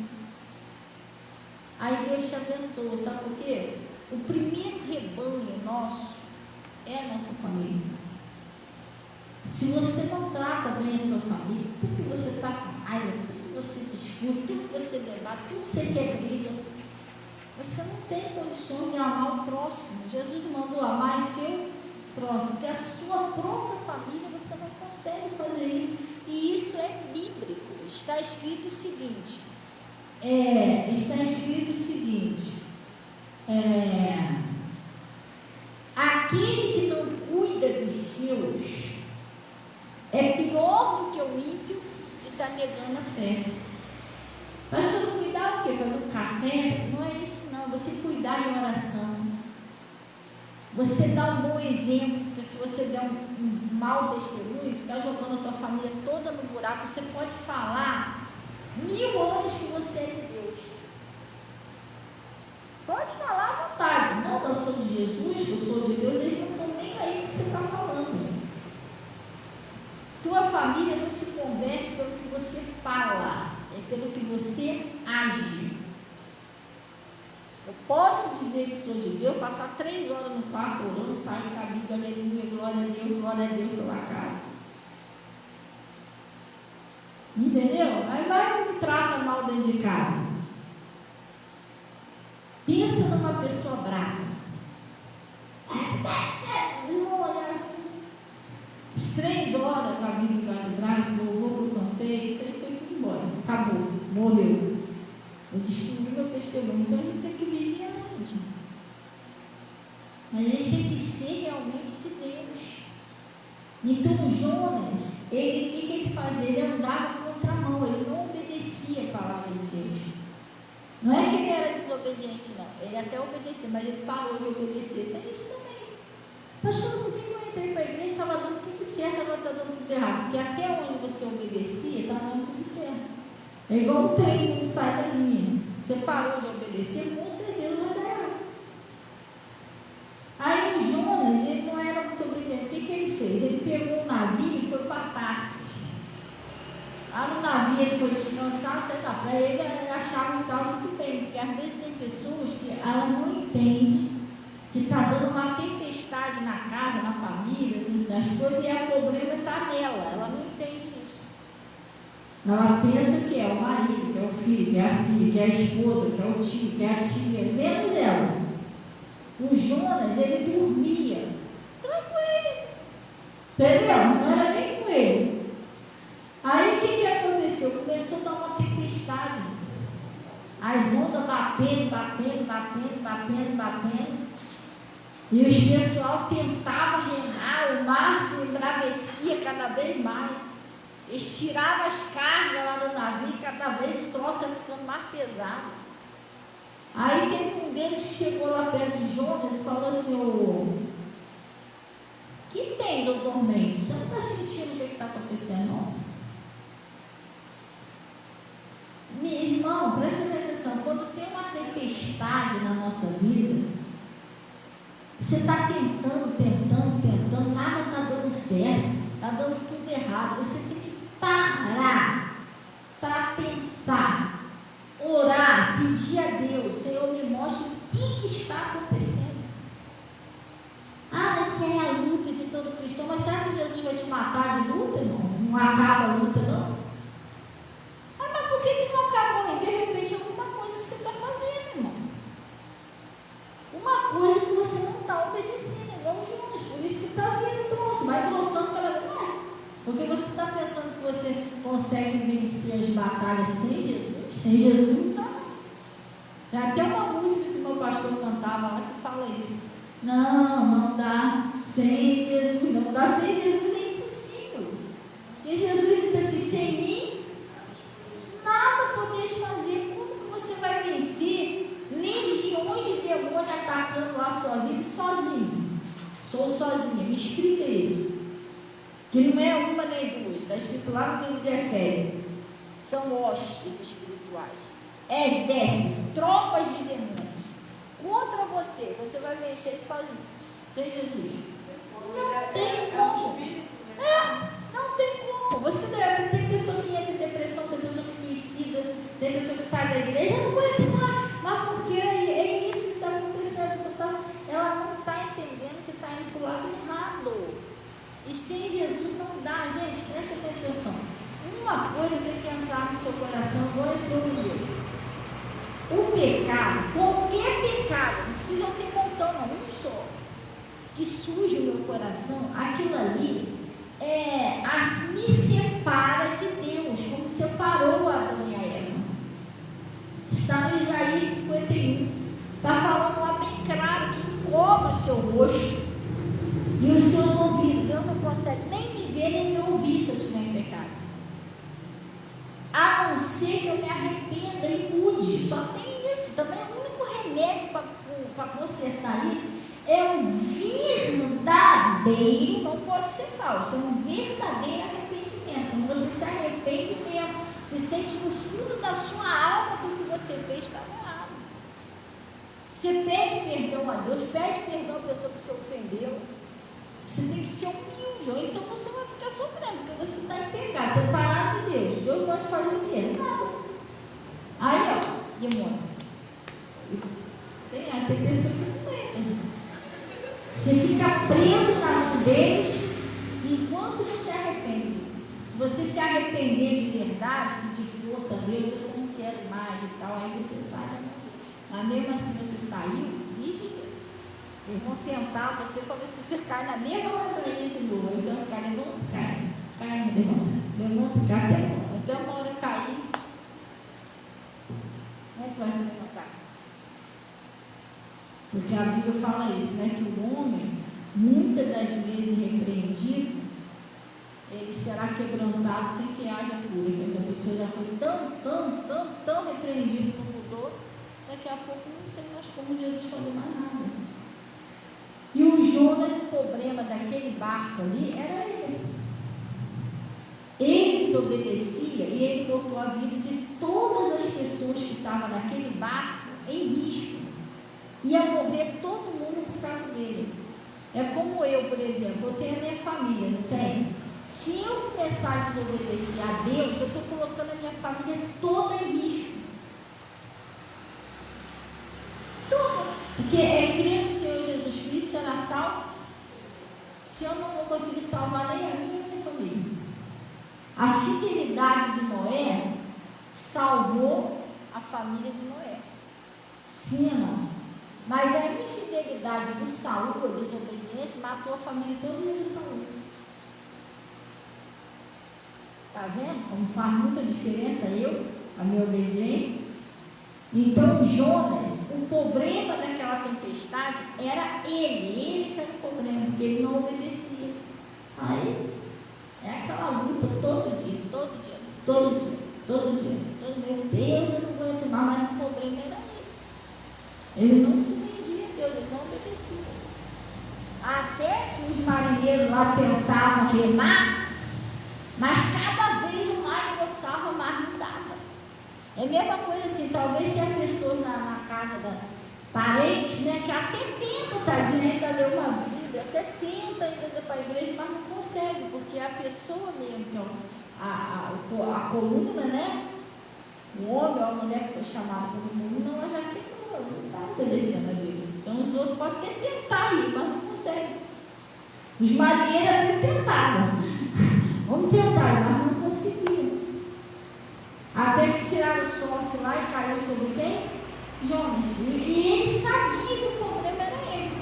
Aí Deus te abençoa, sabe por quê? O primeiro rebanho nosso é a nossa família. Se você não trata bem a sua família, tudo que você está com raiva, tudo que você discute, tudo que você debate, tudo que você quer briga, você não tem condições de amar o próximo. Jesus mandou amar o seu próximo, porque a sua própria família você não consegue fazer isso. E isso é bíblico. Está escrito o seguinte. Aquele que não cuida dos seus é pior do que o ímpio que está negando a fé. Pastor, cuidar o quê? Fazer um café? Não é isso não. Você cuidar em oração. Você dá um bom exemplo, porque se você der um mau testemunho, ficar jogando a tua família toda no buraco, você pode falar 1000 anos que você é de Deus. Pode falar à vontade. Não, eu sou de Jesus, eu sou de Deus, eles não estão nem aí que você está falando. se converte pelo que você fala, é pelo que você age. Eu posso dizer que sou de Deus, passar 3 horas no quarto orando, sair com a Bíblia, aleluia, glória a Deus pela casa. Entendeu? Aí vai e me trata mal dentro de casa. Pensa numa pessoa brava. Irmão, olha assim, as 3 horas com a Bíblia lá de braço, louvor que eu cantei, isso aí foi tudo embora. Acabou, morreu. Eu destruí meu testemunho. Então a gente tem que vigiar, gente. A gente tem que ser realmente de Deus. Então Jonas, o que ele fazia? Ele andava contramão, ele não obedecia a palavra de Deus. Não é que ele era desobediente, não. Ele até obedecia, mas ele parou de obedecer. Tem isso também. Pastor, por que eu entrei para a igreja? Estava dando tudo certo, agora está dando tudo errado. Porque até onde você obedecia, está dando tudo certo. É igual um trem que sai da linha. Você parou de obedecer, com certeza vai dar errado. Aí o Jonas, ele não era muito obediente. O que ele fez? Ele pegou o navio e foi para Tarsis. Lá no navio ele foi descansar, sei lá, para ele achava que estava muito bem. Porque às vezes tem pessoas que ela não entende que está dando uma tempestade na casa, na família, nas coisas, e o problema está nela. Ela não entende isso. Ela pensa que é o marido, que é o filho, que é a filha, que é a esposa, que é o tio, que é a tia, menos ela. O Jonas, ele dormia tranquilo, entendeu? Não era nem com ele. Aí o que aconteceu? Começou a dar uma tempestade, as ondas batendo, e os pessoal tentavam remar, o mar se embravecia cada vez mais. Eles tiravam as cargas lá do navio, cada vez o troço ia ficando mais pesado. Aí teve um deles que chegou lá perto de Jonas e falou assim: o que tem, doutor Mendes? Você não está sentindo o que está acontecendo, não? Meu irmão, preste atenção, quando tem uma tempestade na nossa vida, você está tentando, nada está dando certo, está dando tudo errado. Você tem que parar para pensar, orar, pedir a Deus: Senhor, me mostre o que está acontecendo. Ah, mas é a luta de todo cristão. Mas será que Jesus vai te matar de luta, irmão? Não acaba a luta, não? Ah, mas por que não acabou? E de repente alguma coisa que você está fazendo, irmão. Uma coisa que você não está obedecendo, igual o Jonas. Por isso que está vindo grosso, vai engrossando cada vez mais. Porque você está pensando que você consegue vencer as batalhas sem Jesus? Sem Jesus não dá. Tem até uma música que meu pastor cantava lá que fala isso. Não dá sem Jesus. Não dá sem Jesus, é impossível. E Jesus disse assim: sem mim, nada podeis fazer. Como que você vai vencer legiões de demônios atacando lá a sua vida sozinho? Sou sozinha, me explica isso. Que não é uma nem duas, está escrito lá no livro de Efésios. São hostes espirituais, exército, tropas de demônios contra você. Você vai vencer sozinho, sem Jesus. Não tem como. Não tem como. Você deve, tem pessoa que entra em depressão, tem pessoa que suicida, tem pessoa que sai da igreja, não aguenta mais. Mas porque é isso que está acontecendo. Ela não está entendendo que está indo para o lado errado. E sem Jesus não dá, gente, preste atenção. Uma coisa tem que entrar no seu coração, igual entrou no meu. O pecado, qualquer pecado, não precisa ter um montão, não, um só, que surge no meu coração, aquilo ali me separa de Deus, como separou Adão e a Eva. Está no Isaías 51, está falando lá bem claro que encobre o seu rosto e os seus ouvidos. Deus não consegue nem me ver, nem me ouvir se eu estiver em pecado. A não ser que eu me arrependa e mude. Só tem isso. Também o único remédio para consertar isso é um verdadeiro, não pode ser falso, é um verdadeiro arrependimento. Quando você se arrepende mesmo, se sente no fundo da sua alma que o que você fez está errado. Você pede perdão a Deus, pede perdão à pessoa que se ofendeu. Você tem que ser humilde. anjo. Então você vai ficar sofrendo, porque você está em pecado, separado de Deus. Deus pode fazer o quê? Nada. Aí, ó, demônio. Tem pessoa que não entra. Você fica preso na mão deles enquanto não se arrepende. Se você se arrepender de verdade, de força, Deus, eu não quero mais e tal, aí você sai da mão dele. Mas mesmo assim você saiu, vigia. Eles vão tentar você para ver se você cai na mesma ladainha de novo. Aí você vai ficar, levanta, levanta, cai até agora. Até uma hora cair. Como é que vai se levantar? Porque a Bíblia fala isso, né? Que o homem, muitas das vezes repreendido, ele será quebrantado sem que haja cura. Porque a pessoa já foi tão repreendido por mudou, daqui a pouco não tem mais como Jesus fazer mais nada. E o Jonas, o problema daquele barco ali era ele. Ele desobedecia e ele botou a vida de todas as pessoas que estavam naquele barco em risco. Ia morrer todo mundo por causa dele. É como eu, por exemplo, eu tenho a minha família, não tenho? Se eu começar a desobedecer a Deus, eu estou colocando a minha família toda em risco. Toda. Porque crer no Senhor Jesus Cristo será salvo. Se eu não vou conseguir salvar nem a minha família. A fidelidade de Noé salvou a família de Noé. Sim ou não? Mas a infidelidade do Saul, a desobediência, matou a família toda do Saul. Está vendo como faz muita diferença a minha obediência? Então Jonas, o problema daquela tempestade era ele que era o problema, porque ele não obedecia. Aí é aquela luta todo dia. Meu Deus, eu não aguento mais, mas o problema era ele. Ele não se rendia a Deus, ele não obedecia. Até que os marinheiros lá tentavam remar, mas cada vez o mar engrossava, o mar não dava. É a mesma coisa assim, talvez tenha pessoas na casa da parente, né, que até tenta, tadinha, ainda ler uma Bíblia, até tenta ainda ir para a igreja, mas não consegue, porque a pessoa mesmo, que é a coluna, né, o homem ou a mulher que foi chamada por coluna, ela já quebrou, não está obedecendo a Deus. Então os outros podem até tentar ir, mas não conseguem. Os marinheiros até tentavam. Vamos tentar, mas não conseguiram. Até que tiraram sorte lá e caiu sobre quem? Jonas. E ele sabia que o problema era ele.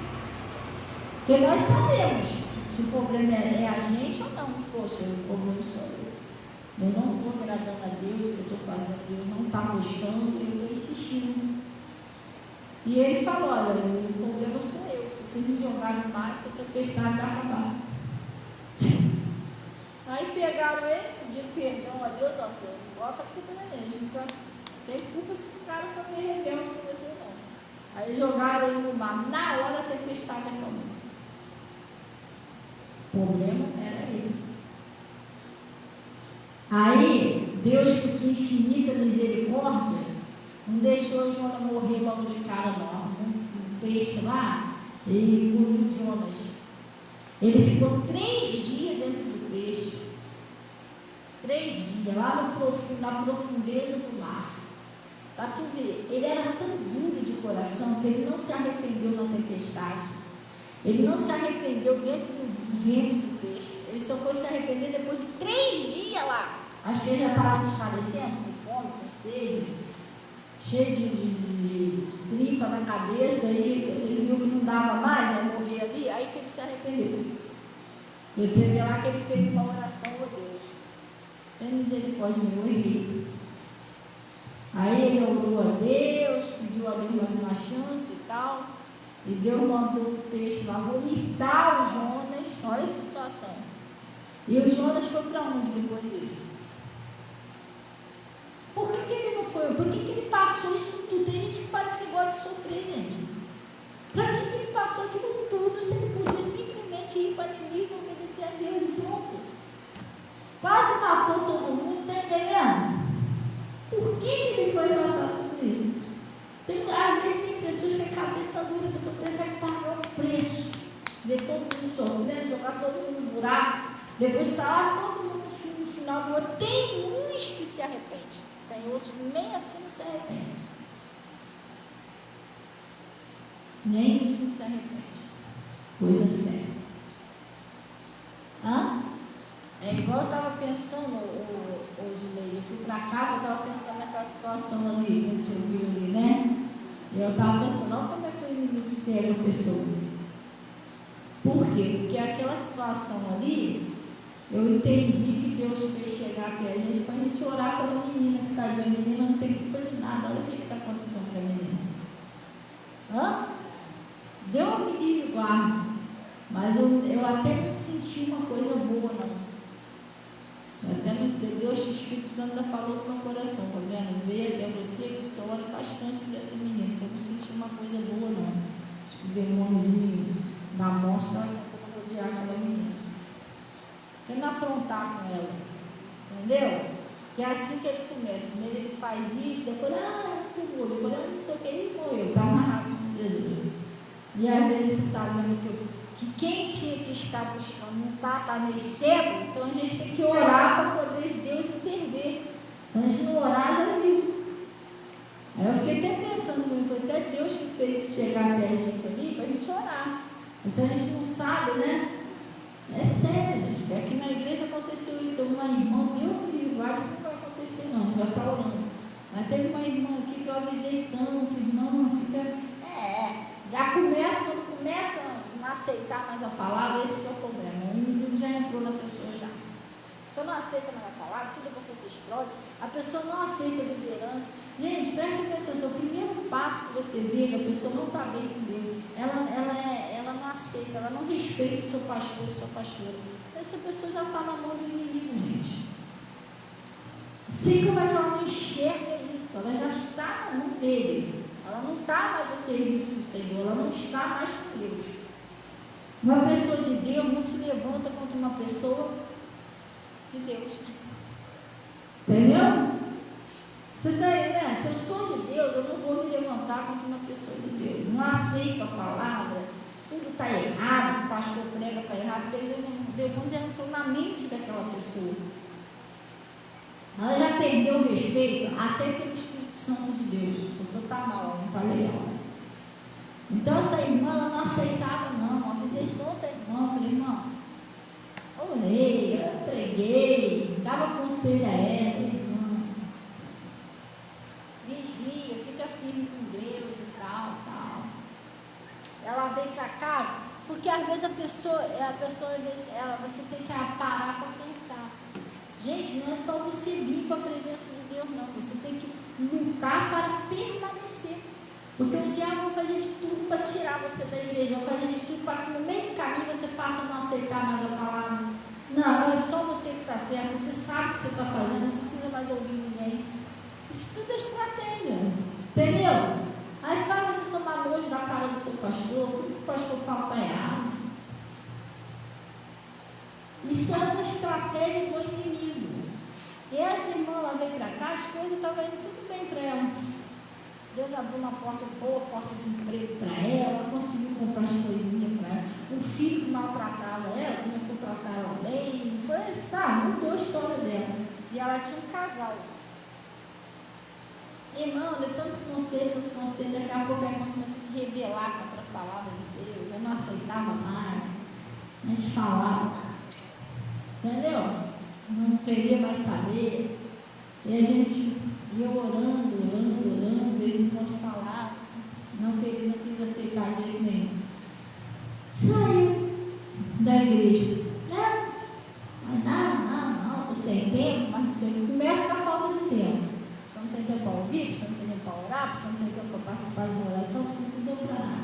Porque nós sabemos se o problema é a gente ou não. Poxa, o problema sou eu. Eu não estou agradando a Deus, o que eu estou fazendo, Deus não está gostando, eu estou insistindo. E ele falou, olha, o problema sou eu. Se vocês me jogarem no mar, essa tempestade vai acabar. Aí pegaram ele, pediram perdão a Deus, ó Senhor, bota a culpa neles. Então, tem culpa se esse cara for meio rebelde com você, não. Aí jogaram ele no mar. Na hora a tempestade acabou. O problema era ele. Aí, Deus, com sua infinita misericórdia, não deixou Jonas morrer logo de cara, não. Um peixe lá, ele engoliu Jonas. Ele ficou 3 dias dentro do peixe. 3 dias, lá na profundeza do mar. Para tu ver, ele era tão duro de coração que ele não se arrependeu na tempestade. Ele não se arrependeu dentro do ventre do peixe. Ele só foi se arrepender depois de 3 dias lá. Acho que ele já estava desfalecendo, com fome, com sede, cheio de tripa na cabeça. Aí ele viu que não dava mais, ia morrer ali. Aí que ele se arrependeu. Você vê lá que ele fez uma oração, ó Deus, tem misericórdia, meu errei. Aí ele orou a Deus, pediu a Deus mais uma chance e tal. E Deus mandou o peixe lá vomitar o Jonas. Olha que situação. E o Jonas foi para onde depois disso? Por que ele não foi? Por que ele passou isso tudo? Tem gente que parece que gosta de sofrer, gente. Para que ele passou aquilo tudo se ele podia simplesmente ir para o inimigo e obedecer a Deus e pronto? Quase matou todo mundo, está entendendo? Por que ele foi passar por isso? Às vezes tem pessoas que a cabeça dura, a pessoa prefere pagar o preço, ver todo mundo sofrendo, jogar todo mundo no buraco, Depois está lá todo mundo no final do ano. Tem uns que se arrependem, tem outros que nem assim não se arrependem. Nem uns não se arrependem. Coisa séria. É igual eu estava pensando, hoje, eu fui para casa, eu estava pensando naquela situação ali, que a gente ouviu ali, né? E eu estava pensando, olha como é que o inimigo cega a pessoa. Por quê? Porque aquela situação ali, eu entendi que Deus fez chegar até a gente para a gente orar pela menina, que tadinha, a menina não tem culpa de nada, olha o que está acontecendo com a menina. Deus me livre e guarde, mas eu até não senti uma coisa boa, não. Até Deus, o Espírito Santo ainda falou no meu coração, tá vendo? Veio até você que você ora bastante por essa menina, que eu não senti uma coisa boa, não. Acho que o demôniozinho da morte está rodear aquela menina. Querendo aprontar com ela, entendeu? Que é assim que ele começa. Primeiro ele faz isso, depois, depois não sei o que, ele morreu, está amarrado com Jesus. E às vezes você está vendo que quem tinha que estar buscando não está meio cego, então a gente tem que orar para poder Deus intervir. Então a gente não orar, já viu. Aí eu fiquei até pensando, foi até Deus que fez chegar até a gente ali para a gente orar. Mas se a gente não sabe, né? É sério, gente. Aqui na igreja aconteceu isso. Teve uma irmã, Deus me livre, isso não vai acontecer não, a gente vai estar orando. Mas teve uma irmã aqui que eu avisei tanto, irmã, fica. Já começa, quando começa a não aceitar mais a palavra, esse que é o problema. O inimigo já entrou na pessoa já. A pessoa não aceita mais a palavra, tudo você se explode, a pessoa não aceita a liderança. Gente, preste atenção, o primeiro passo que você vê que a pessoa não está bem com Deus, ela não aceita, ela não respeita o seu pastor e sua pastora. Essa pessoa já está na mão do inimigo, gente. Sei como é que ela não enxerga isso, ela já está na mão dele. Ela não está mais a serviço do Senhor, ela não está mais com Deus. Uma pessoa de Deus não se levanta contra uma pessoa de Deus. Entendeu? Isso daí, né? Se eu sou de Deus, eu não vou me levantar contra uma pessoa de Deus. Não aceito a palavra, tudo está errado, o pastor prega para errado, porque o demônio já entrou na mente daquela pessoa. Ela já perdeu o respeito até pelo Espírito Santo de Deus. A pessoa está mal, não está legal. Então essa irmã ela não aceitava não. Eu avisei toda a irmã, falei, irmã, orei, eu preguei, dava conselho a ela, irmã. Vigia, fica firme com Deus e tal. Ela veio para cá, porque às vezes a pessoa você tem que parar para pensar. Gente, não é só você vir com a presença de Deus, não. Você tem que lutar para permanecer. Porque o diabo vai fazer de tudo para tirar você da igreja, vai fazer de tudo para que no meio do caminho você passe a não aceitar mais a palavra. Não é só você que está certo, você sabe o que você está fazendo, não precisa mais ouvir ninguém. Isso tudo é estratégia, entendeu? Aí faz você tomar nojo da cara do seu pastor, tudo que o pastor fala está errado. Isso é uma estratégia do inimigo. E essa irmã, ela veio para cá, as coisas estavam indo tudo bem para ela. Deus abriu uma porta boa, porta de emprego para ela conseguiu comprar as coisinhas para ela. O filho que maltratava ela, começou a tratar ela bem, mudou a história dela. E ela tinha um casal. Irmão, deu tanto conselho, daqui a pouco ela começou a se rebelar contra a palavra de Deus, eu não aceitava mais, a gente falava, entendeu? Não queria mais saber, e a gente ia orando, de vez em quando falava, não quis aceitar de jeito nenhum. Saiu da igreja, não, estou sem tempo, mas não sei o que, começa a falta de tempo. Você não tem tempo para ouvir, você não tem tempo para orar, você não tem tempo para participar de uma oração, você não tem tempo para nada.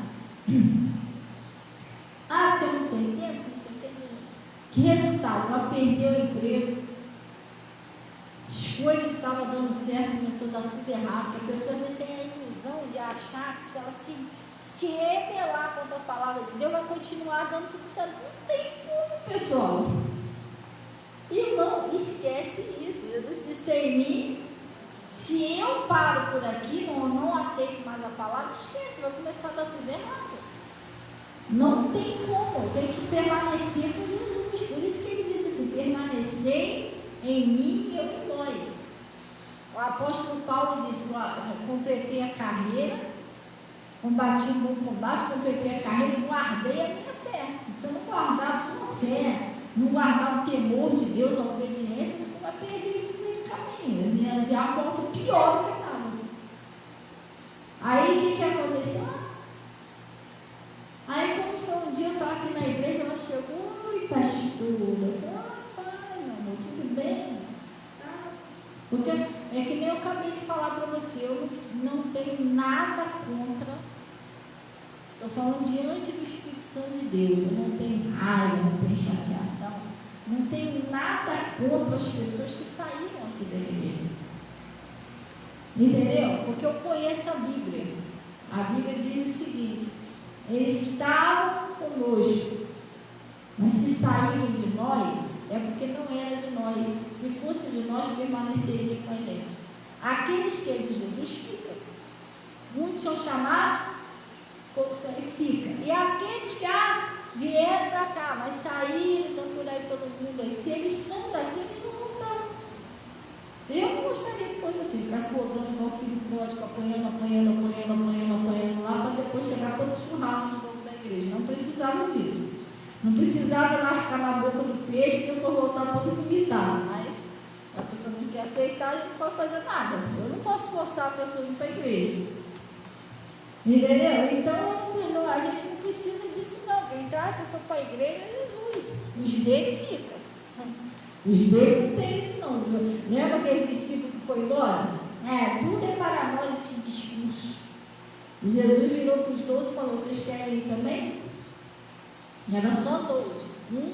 Porque eu não tenho tempo, não sei o que. Que resultado? Ela perdeu o emprego, as coisas que estavam dando certo começou a dar tudo errado, porque a pessoa tem a ilusão de achar que se ela se rebelar contra a palavra de Deus, vai continuar dando tudo certo. Não tem como, pessoal. Irmão, esquece isso. Jesus disse em mim, se eu paro por aqui, não aceito mais a palavra, esquece, vai começar a dar tudo errado. Não tem como, tem que permanecer com Jesus. Por isso que ele disse assim, em mim e eu em nós. O apóstolo Paulo disse: completei a carreira, combati um bom combate, completei a carreira e guardei a minha fé. Se você não guardar a sua fé, não guardar o temor de Deus, a obediência, você vai perder isso no meio do caminho. O diabo volta pior do que estava. Aí o que aconteceu? Aí quando foi um dia, eu estava aqui na igreja, ela chegou: oi, pastora. Pai, meu amor, tudo bem? Porque é que nem eu acabei de falar para você, eu não tenho nada contra, estou falando diante do Espírito Santo de Deus, eu não tenho raiva, não tenho chateação, não tenho nada contra as pessoas que saíram aqui da igreja. Entendeu? Porque eu conheço a Bíblia. A Bíblia diz o seguinte: eles estavam conosco, mas se saíram de nós, é porque não era de nós. Se fosse de nós, permaneceria com a gente. Aqueles que é de Jesus ficam. Muitos são chamados, poucos são e ficam. E aqueles que vieram para cá, mas saíram, estão por aí todo mundo aí. Se eles são daqui, eles não voltaram. Eu não gostaria que fosse assim, ficasse rodando igual o filho pródigo, apanhando lá, para depois chegar todos surrados de novo da igreja. Não precisava disso. Não precisava lá ficar na boca do peixe e depois voltar todo vomitado. Mas a pessoa não quer aceitar, a gente não pode fazer nada. Eu não posso forçar a pessoa a ir para a igreja. Entendeu? Então a gente não precisa disso não. Quem traz a pessoa para a igreja é Jesus. Os dele ficam. Os dele não tem isso não. Lembra aquele discípulo que foi embora? Tudo é para nós esse discurso. E Jesus virou para os 12 e falou: vocês querem ir também? Era só 12. Um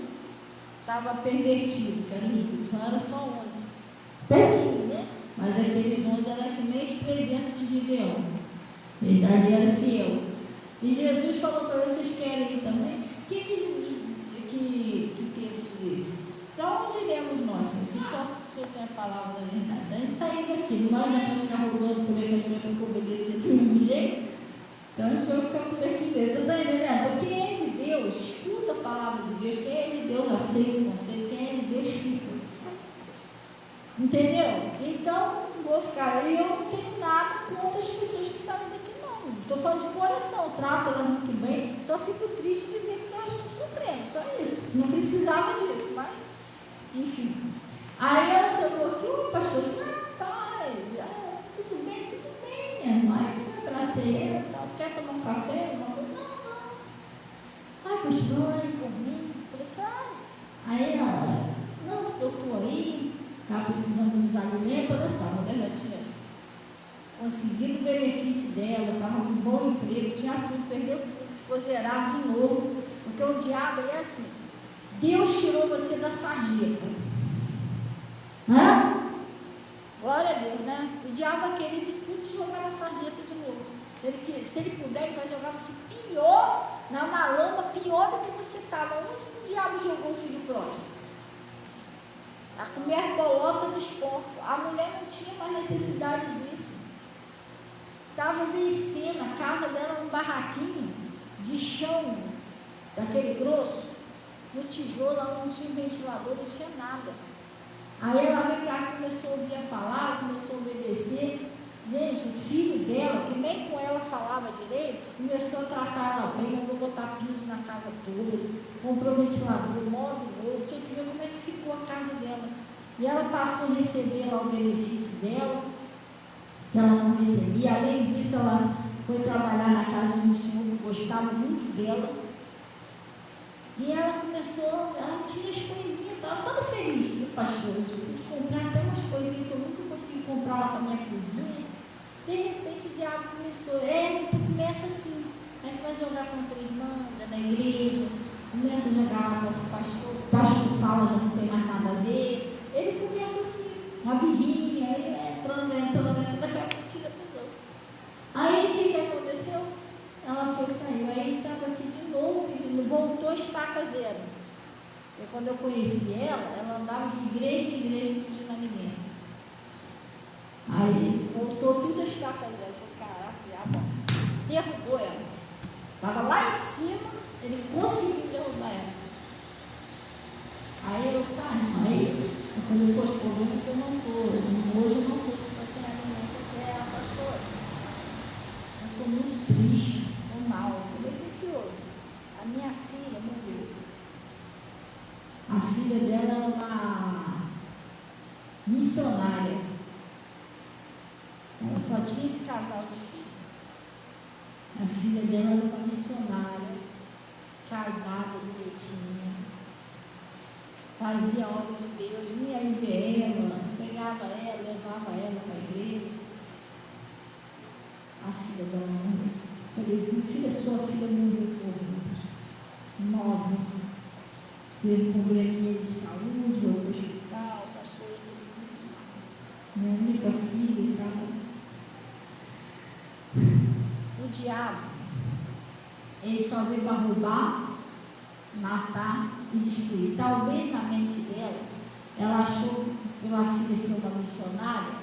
estava pervertido, que eram os grupos, então era só 11. Pouquinho, né? Mas aqueles 11 eram que nem os 300 de Gideão. Ele ali era fiel. E Jesus falou para vocês: querem ir também? O que Pedro fez? Para onde iremos nós? Se só o Senhor tem a palavra da verdade. Se a gente sair daqui, não vai para ficar rodando por aí, a gente vai ter que obedecer de um jeito. Então a gente vai ficar por aqui mesmo. Você está entendendo? Porque quem é de Deus, escuta a palavra de Deus. Quem é de Deus, aceita o conselho. Quem é de Deus, fica. Entendeu? Então, vou ficar. Eu não tenho nada contra as pessoas que saem daqui, não. Estou falando de coração. Trato elas muito bem. Só fico triste de ver que elas estão sofrendo. Só isso. Não precisava disso, mas, enfim. Aí ela chegou aqui: o pastor, pai, tudo bem, minha irmã. Para ceia, você quer tomar um café? Não. Ai, pastor, aí comigo. Falei: claro. Aí ela: não, eu estou aí, estava precisando dos alimentos. Olha só, a mulher já tinha conseguido o benefício dela, estava com um bom emprego, tinha tudo, perdeu tudo, ficou zerado de novo. Porque o diabo é assim: Deus tirou você da sarjeta. Glória a Deus, né? O diabo vai querer de tudo te jogar na sarjeta de novo. Se ele puder, ele vai jogar você pior, na malama, pior do que você estava. Onde o diabo jogou o filho pródigo? A comer bolota dos porcos. A mulher não tinha mais necessidade disso. Estava vencendo. A casa dela era um barraquinho de chão, daquele grosso, no tijolo, ela não tinha ventilador, não tinha nada. Aí ela veio para cá, começou a ouvir a palavra, começou a obedecer. Gente, o filho dela, que nem com ela falava direito, começou a tratar ela bem, mandou botar piso na casa toda, comprou ventilador, móvel novo, tinha que ver como é que ficou a casa dela. E ela passou a receber lá o benefício dela, que ela não recebia. Além disso, ela foi trabalhar na casa de um senhor que gostava muito dela. E ela começou, ela tinha as coisinhas, estava toda feliz, né, pastor? Eu pude comprar até umas coisinhas que eu nunca consegui comprar lá para a minha cozinha. De repente o diabo começou, tu começa assim, aí vai jogar contra a irmã, na igreja, começa a jogar lá contra o pastor fala, já não tem mais nada a ver. Ele começa assim, uma birrinha, aí entrando, daqui a pouco tira tudo. Aí o que aconteceu? Ela foi sair, aí estava aqui de novo, pedindo, voltou a estaca zero. E quando eu conheci ela andava de igreja em igreja pedindo alimento. Aí voltou tudo a estaca zero. Eu falei: caraca, diabo, derrubou ela. Estava lá em cima, ele conseguiu derrubar ela. Aí eu, aí falei, poxa, problema que eu não estou. Hoje eu não estou sem alimento, porque ela passou. Eu estou muito triste, estou mal. Eu falei, o que houve? A minha filha morreu. A filha dela era uma missionária. Ela só tinha esse casal de filhos. A filha dela era uma missionária, casada direitinho, fazia obra de Deus, vinha aí ver ela, pegava ela, levava ela para a igreja. A filha dela morreu. Falei, filha, sua filha morreu por nova. Teve um probleminha de saúde, foi para o hospital, passou. Minha única filha estava. O diabo, ele só veio para roubar, matar e destruir. Talvez na mente dela, ela achou que pela filha ser uma missionária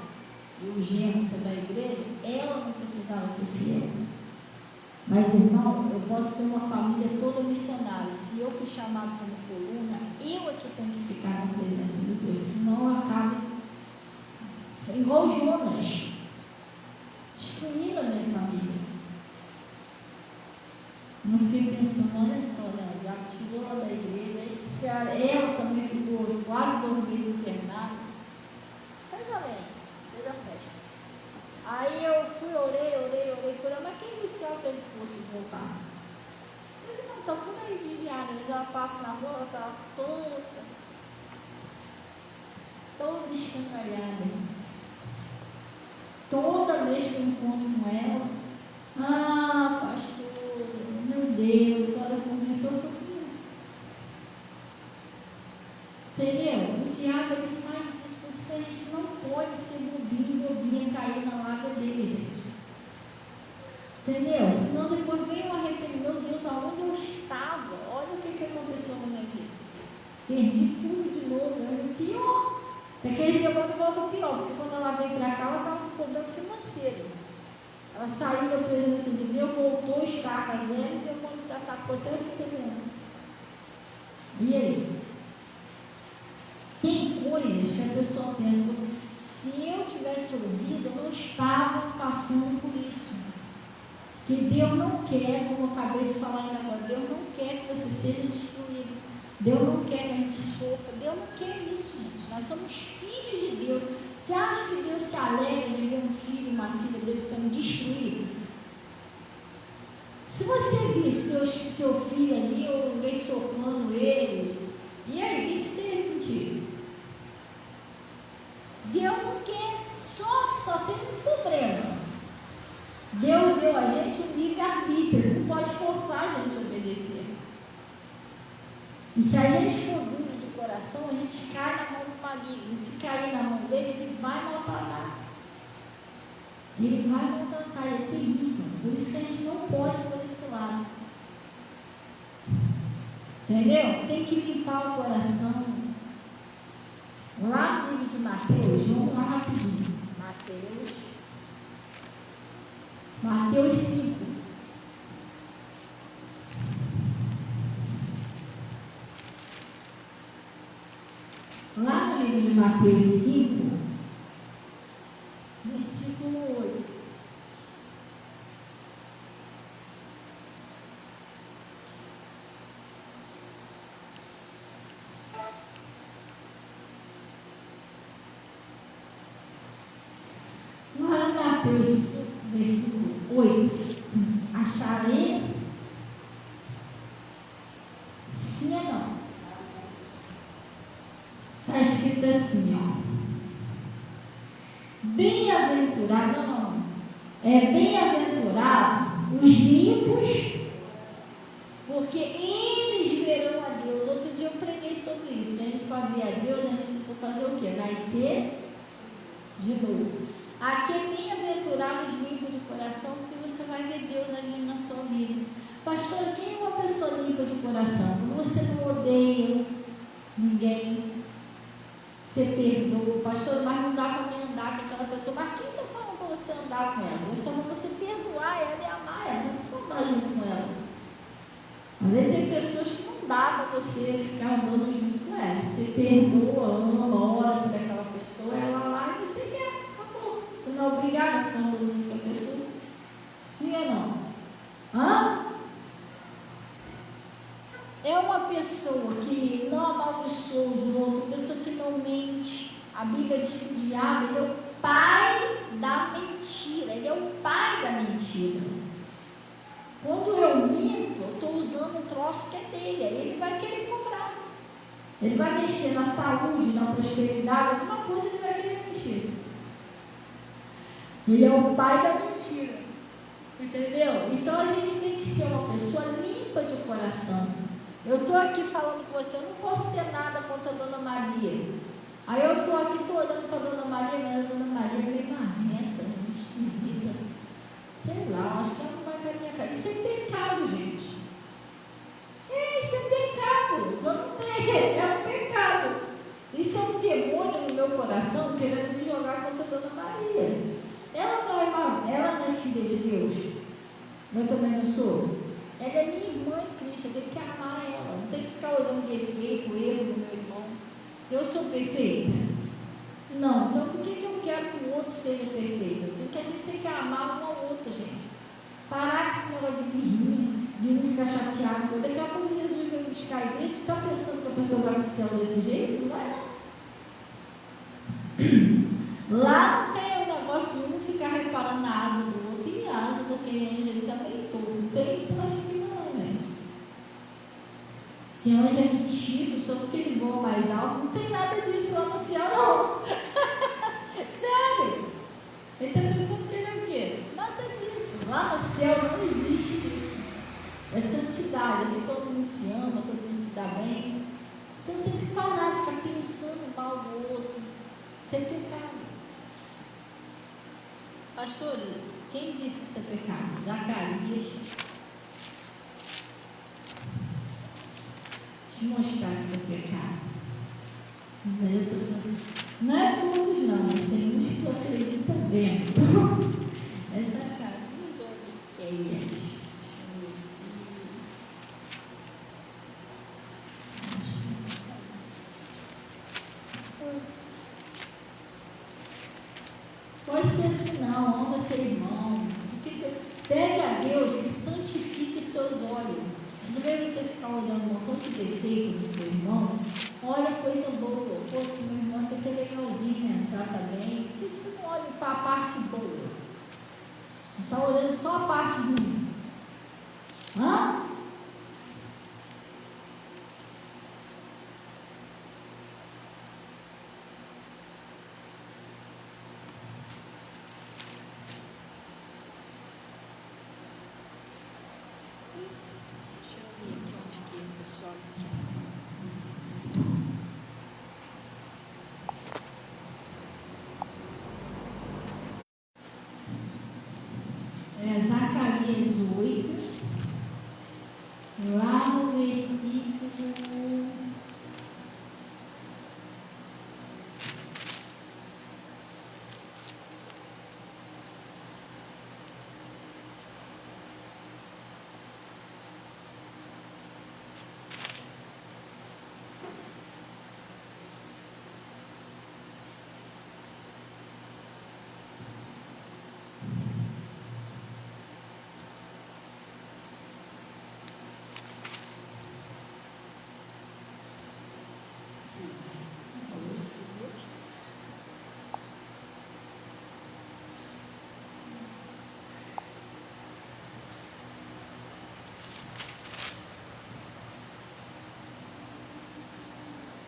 e o genro ser da igreja, ela não precisava ser fiel. Mas, irmão, eu posso ter uma família toda missionária. Se eu fui chamado como coluna, eu é que tenho que ficar na presença de Deus, senão eu acabo igual Jonas, destruindo a minha família. Não fiquei pensando, olha só, né? Já tirou ela da igreja, aí disse que ela também ficou quase 2 meses internada. Faz além, fez a festa. Aí eu fui, orei por ela, mas quem disse que ela teve força de voltar? Eu disse, não, está por aí desviada, mas ela passa na rua, ela está toda escangalhada. Toda vez que eu encontro com ela, pastor, meu Deus, olha como começou a sofrer. Entendeu? O diabo ele faz isso, por isso que a gente não pode ser bobinha, cair na lábia dele, gente. Entendeu? Senão depois vem um arrependimento, meu Deus, aonde eu estava? Olha o que aconteceu na minha vida. Perdi tudo de novo, é pior. Daquele dia agora volta o pior, porque quando ela veio para cá, ela estava com problema financeiro. Ela saiu da presença de Deus, voltou a estar casando, e Deus quando está por trás, e aí? Tem coisas que a pessoa pensa, se eu tivesse ouvido, eu não estava passando por isso. Que Deus não quer, como eu acabei de falar ainda agora, Deus não quer que você seja destruído. Deus não quer que a gente sofra. Deus não quer isso, gente. Nós somos filhos de Deus. Você acha que Deus se alegra de ver um filho, uma filha dele sendo destruído? Se você vir seu filho ali, ou alguém socando eles, e aí, o que você ia sentir? Deus não quer, só tem um problema. Deus deu a gente um livre-arbítrio, não pode forçar a gente a obedecer. E se a gente for duro de coração, a gente cai na mão do maligno. E se cair na mão dele, ele vai maltratar. Ele vai maltratar, é terrível. Por isso que a gente não pode por esse lado. Entendeu? Tem que limpar o coração. Lá no livro de Mateus, vamos lá rapidinho. Mateus 5. Lá no livro de Mateus 5, versículo 8. Lá no Mateus 5, versículo 8. Acharei? Sim ou não? Está escrito assim, ó. Bem-aventurado, não. Bem-aventurado os limpos, porque eles verão a Deus. Outro dia eu preguei sobre isso. Que a gente pode ver a Deus, a gente precisa fazer o quê? Nascer de novo. Aqui é bem-aventurado os limpos de coração, porque você vai ver Deus agindo na sua vida. Pastor, quem é uma pessoa limpa de coração? Você não odeia ninguém. Você perdoa, pastor, mas não dá para mim andar com aquela pessoa. Mas quem está falando para você andar com ela? Deus está falando para você perdoar ela e amar ela. Você não precisa andar junto com ela. Às vezes tem pessoas que não dá para você ficar andando junto com ela. Você perdoa, ama, ora A Bíblia diz que o diabo, ele é o pai da mentira. Ele é o pai da mentira. Quando eu minto, eu estou usando um troço que é dele. Aí ele vai querer cobrar. Ele vai mexer na saúde, na prosperidade, alguma coisa ele vai querer mexer. Ele é o pai da mentira. Entendeu? Então a gente tem que ser uma pessoa limpa de coração. Eu estou aqui falando com você, eu não posso ter nada contra a Dona Maria. Aí eu estou aqui, estou olhando para a Dona Maria, mas a Dona Maria é meio marrenta, meio esquisita. Sei lá, acho que ela não vai cair minha cara. Isso é pecado, gente. Isso é pecado. Eu não tenho, é um pecado. Isso é um demônio no meu coração querendo me jogar contra a Dona Maria. Ela não é filha de Deus. Eu também não sou. Ela é minha irmã em Cristo. Eu tenho que amar ela. Não tem que ficar olhando defeito, erro do meu irmão. Eu sou perfeita? Não. Então por que eu quero que o outro seja perfeito? Porque a gente tem que amar um ao outro, gente. Parar com esse negócio de birrinha, de não ficar chateado. Daqui a pouco Jesus veio buscar a igreja. Tu está pensando que a pessoa vai para o céu desse jeito? Não vai, não. Lá não tem o negócio de um ficar reparando na asa do outro e a asa do que anjo ele também todo. Não tem isso lá em cima, não, né? Se anjo é metido, só porque ele voa mais alto, não tem nada disso lá no céu, não. Sério? Ele está pensando que ele é o quê? Nada disso. Lá no céu não existe isso. É santidade, ali todo mundo se ama, todo mundo se dá bem. Então tem que parar de ficar pensando mal do outro. Isso é pecado. Pastor, quem disse que isso é pecado? Zacarias. Deixa eu mostrar que isso é pecado. Não é todos não, mas tem uns que acreditam dentro. É Zacarias ou Miqueias? Pode ser assim não, ama seu irmão. Pede a Deus que santifique os seus olhos. Às vezes você ficar olhando um monte de defeito do seu irmão, olha coisa boa. Pô, se meu irmão até que é legalzinho, né? Trata bem. Por que você não olha para a parte boa? Você está olhando só a parte ruim. Hã? Zacarias 8, lá no versículo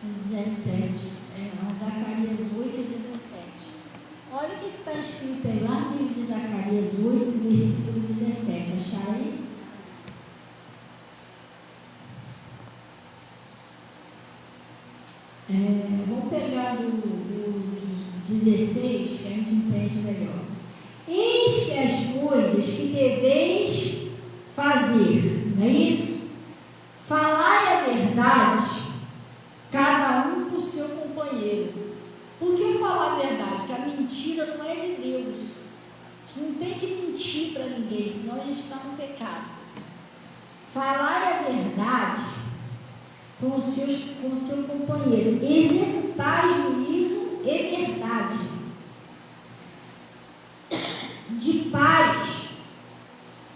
17, Zacarias 8 e 17. Olha o que está escrito aí lá no livro de Zacarias 8, versículo 17. Acharam aí? Vamos pegar do 16, que a gente entende melhor. Eis que as coisas que deveis fazer, não é isso? Falai a verdade, cada um para o seu companheiro. Por que falar a verdade? Que a mentira não é de Deus. A gente não tem que mentir para ninguém, senão a gente está no pecado. Falar a verdade com o seu companheiro. Executar juízo e verdade. De paz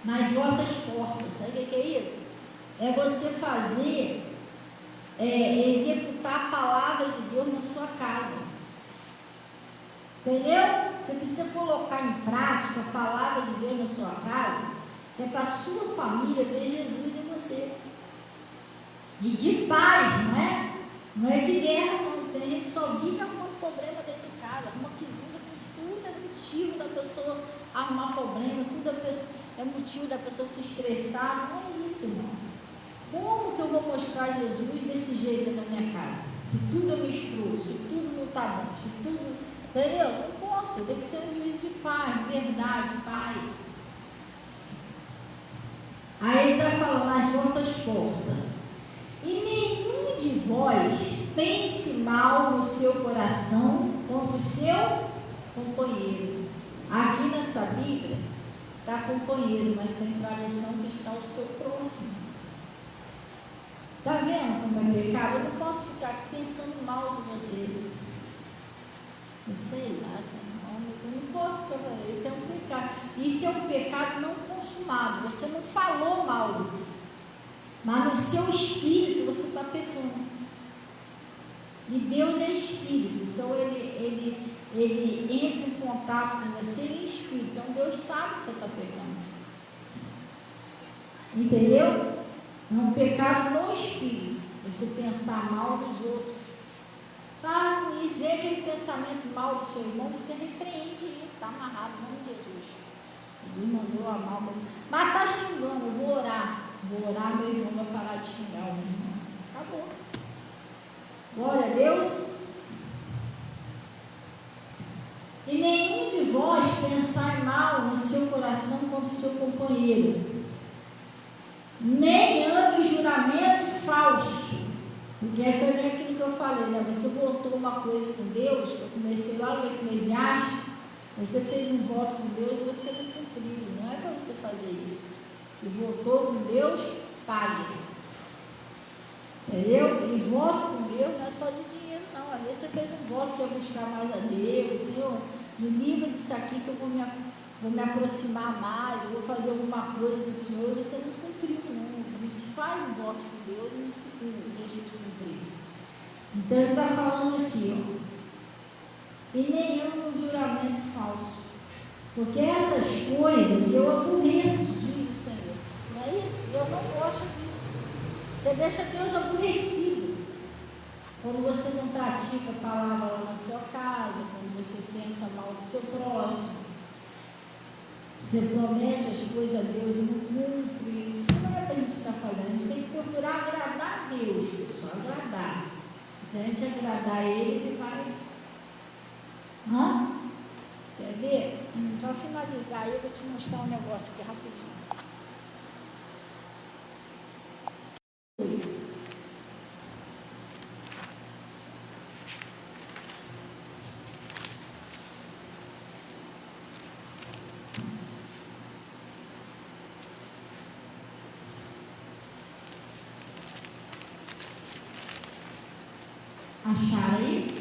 nas vossas portas. Sabe o que é isso? É você fazer, executar a palavra de Deus na sua casa. Entendeu? Você precisa colocar em prática a palavra de Deus na sua casa, que é para a sua família ter Jesus em você. E de paz, não é? Não é de guerra, não. Tem gente que só vive arrumando problema dentro de casa, arruma quizumba, tudo é motivo da pessoa arrumar problema, tudo é motivo da pessoa se estressar. Não é isso, irmão. Como que eu vou mostrar Jesus desse jeito na minha casa? Se tudo é misturado, se tudo não está bom, se tudo. Entendeu? Não posso, eu tenho que ser um juiz de paz, verdade, paz. Aí ele está falando as vossas portas. E nenhum de vós pense mal no seu coração contra o seu companheiro. Aqui nessa Bíblia está companheiro, mas tem tradução que está o seu próximo. Está vendo como é pecado? Eu não posso ficar pensando mal de você. Eu sei lá, eu não posso ficar falando. Isso é um pecado. Isso é um pecado não consumado. Você não falou mal, mas no seu espírito você está pecando. E Deus é espírito, então ele entra em contato com você em espírito. Então Deus sabe que você está pecando. Entendeu? É um pecado no espírito. Você pensar mal dos outros. Para com isso, vem aquele pensamento mal do seu irmão, você repreende isso, está amarrado em nome de Jesus. Jesus mandou amar, mas está xingando, eu vou orar, meu irmão vai parar de xingar o irmão. Acabou. Glória a Deus. E nenhum de vós pensai mal no seu coração contra o seu companheiro, nem ande em juramento falso. Porque é aquilo que eu falei, né? Você votou uma coisa com Deus, eu comecei lá no Eclesiastes, você fez um voto com Deus e você não cumpriu. Não é para você fazer isso. E votou com Deus, pague. Entendeu? E voto com Deus não é só de dinheiro, não. Às vezes você fez um voto que é buscar mais a Deus, Senhor, me livra disso aqui que eu vou me aproximar mais, eu vou fazer alguma coisa do Senhor, e você não cumpriu, não. Não se faz um voto com Deus e não se deixa de cumprir. Então ele está falando aqui, ó. E nenhum juramento falso. Porque essas coisas eu aborreço, diz o Senhor. Não é isso? Eu não gosto disso. Você deixa Deus aborrecido. Quando você não pratica a palavra lá na sua casa, quando você pensa mal do seu próximo, você promete as coisas a Deus e não cumpre. Isso não é para a gente estar fazendo. A gente tem que procurar agradar a Deus, pessoal, agradar. Se a gente agradar Ele, Ele vai. Quer ver? Para finalizar aí, eu vou te mostrar um negócio aqui rapidinho. Acharam aí?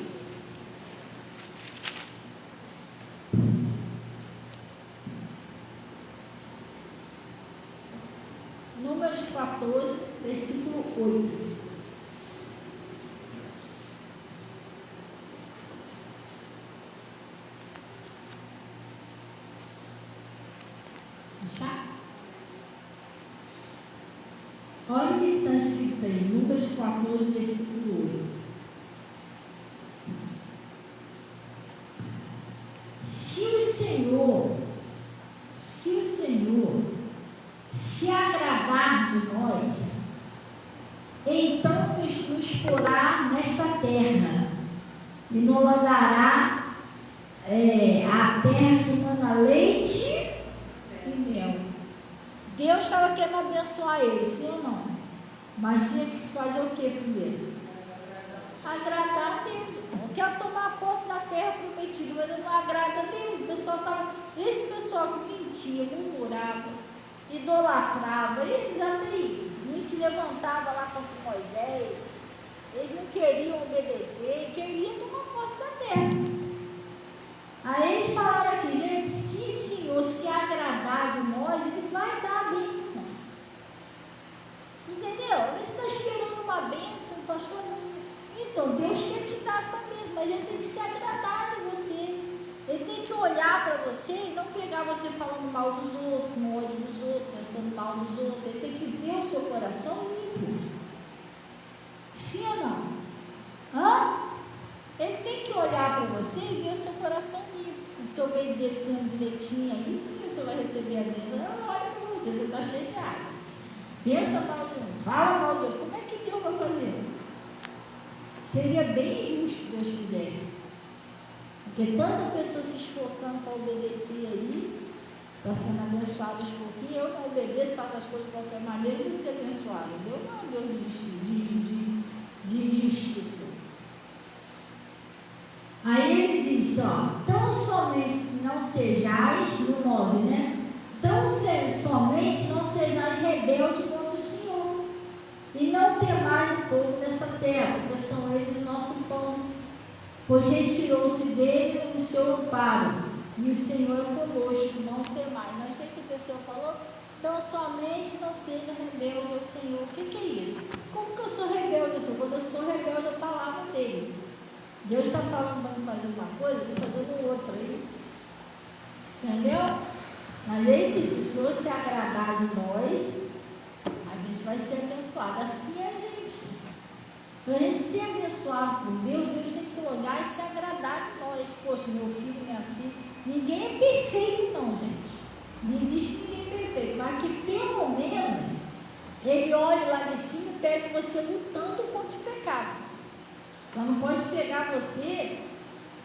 Números 14, versículo 8. Achar? Olha o que está escrito aí, Números 14, versículo 8. Se o Senhor se agradar de nós, então nos porá nesta terra e nos dará a terra que manda leite e mel. Deus estava querendo abençoar ele, sim ou não? Mas tinha que se fazer o que primeiro? Agradar a Deus. Eu quero tomar posse da terra prometida, mas não agrada a Deus. Esse pessoal que mentia, murmurava, idolatrava, eles ali não se levantavam lá contra Moisés, eles não queriam obedecer, queriam tomar posse da terra. Aí eles falaram aqui, gente, se o Senhor se agradar de nós, Ele vai dar a bênção. Entendeu? Você está esperando uma bênção, pastor? Então, Deus quer te dar essa bênção, mas Ele tem que se agradar de você. Ele tem que olhar para você e não pegar você falando mal dos outros, com ódio dos outros, pensando mal dos outros. Ele tem que ver o seu coração limpo. Sim ou não? Hã? Ele tem que olhar para você e ver o seu coração limpo. Se obedecendo direitinho aí, sim, você vai receber a bênção. Ela olha para você, você está cheio de água. Pensa mal de um, fala mal de outro. Como é que Deus vai fazer? Seria bem justo Deus fizesse. Porque tanta pessoa se esforçando para obedecer aí, para sendo abençoados por quem eu não obedeço, faço as coisas de qualquer maneira e não ser abençoado. Deus não é Deus de injustiça. Aí ele diz, ó, tão somente não sejais, no 9, né? Tão somente não sejais rebeldes contra o Senhor, e não temais o povo dessa terra, porque são eles o nosso pão. Pois retirou-se dele o seu amparo, e o Senhor é conosco, não temais. Mas o que o Senhor falou? Então somente não seja rebelde ao Senhor. O que é isso? Como que eu sou rebelde ao Senhor? Quando eu sou rebelde à palavra dele. Deus está falando para me fazer uma coisa, eu estou fazendo outra aí. Entendeu? Mas ele disse, se o Senhor se agradar de nós, a gente vai ser abençoado. Assim é a gente. Para a gente ser abençoado por Deus, Deus tem que olhar e se agradar de nós. Poxa, meu filho, minha filha, ninguém é perfeito não, gente. Não existe ninguém perfeito, mas que pelo menos ele olhe lá de cima e pegue você lutando contra o pecado. Só não pode pegar você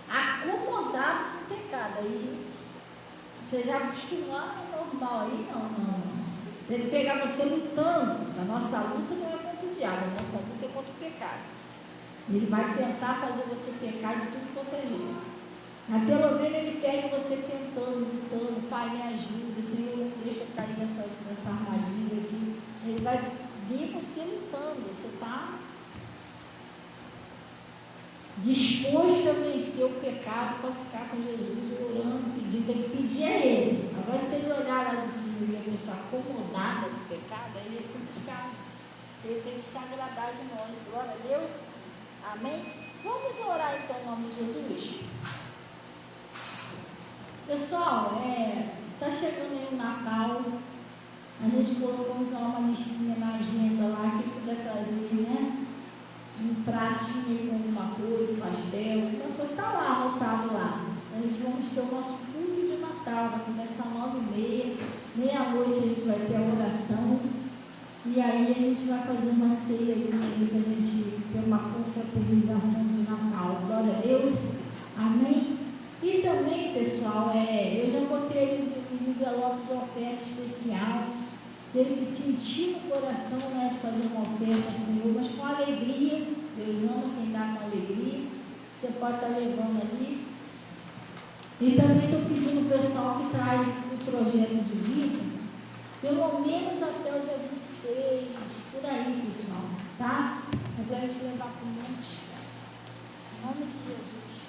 acomodado com o pecado. Aí você já acostumado ao normal. Aí não. Se ele pegar você lutando, a nossa luta não é contra o diabo, a nossa luta é contra o pecado. Ele vai tentar fazer você pecar de tudo quanto é jeito. Mas pelo menos ele pega você tentando, lutando, Pai, me ajuda, Senhor, não deixa eu cair nessa armadilha aqui. Ele vai ver você lutando, você está disposto a vencer o pecado para ficar com Jesus orando, pedindo, tem que pedir a Ele. Agora, se ele olhar lá de cima e a pessoa acomodada do pecado, aí é complicado. Ele tem que se agradar de nós. Glória a Deus. Amém? Vamos orar então em nome de Jesus. Pessoal, está chegando aí o Natal. A gente colocamos uma listinha na agenda lá, quem puder trazer, né? Um pratinho com alguma coisa, um pastel, está lá, anotado lá. A gente vamos ter o nosso culto de Natal, vai começar 9h30, meia-noite a gente vai ter a oração, e aí a gente vai fazer uma ceiazinha aí para a gente ter uma confraternização de Natal. Glória a Deus, amém? E também, pessoal, eu já botei os envelopes de oferta especial. Ele que sentiu no coração, né, de fazer uma oferta ao Senhor, mas com alegria. Deus ama quem dá com alegria. Você pode estar levando ali. E também estou pedindo o pessoal que traz o projeto de vida, pelo menos até o dia 26, por aí, pessoal, tá? É para a gente levar para o monte. Em nome de Jesus.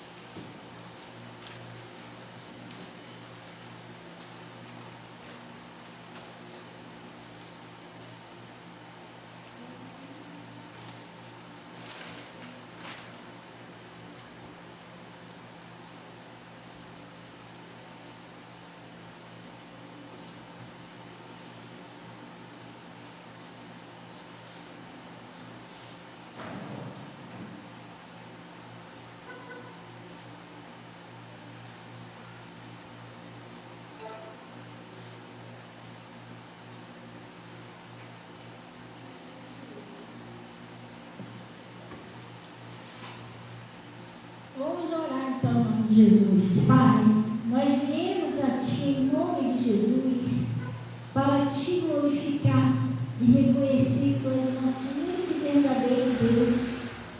Vamos orar então em nome de Jesus. Pai, nós viemos a Ti em nome de Jesus para Te glorificar e reconhecer que Tu és o nosso único e verdadeiro Deus.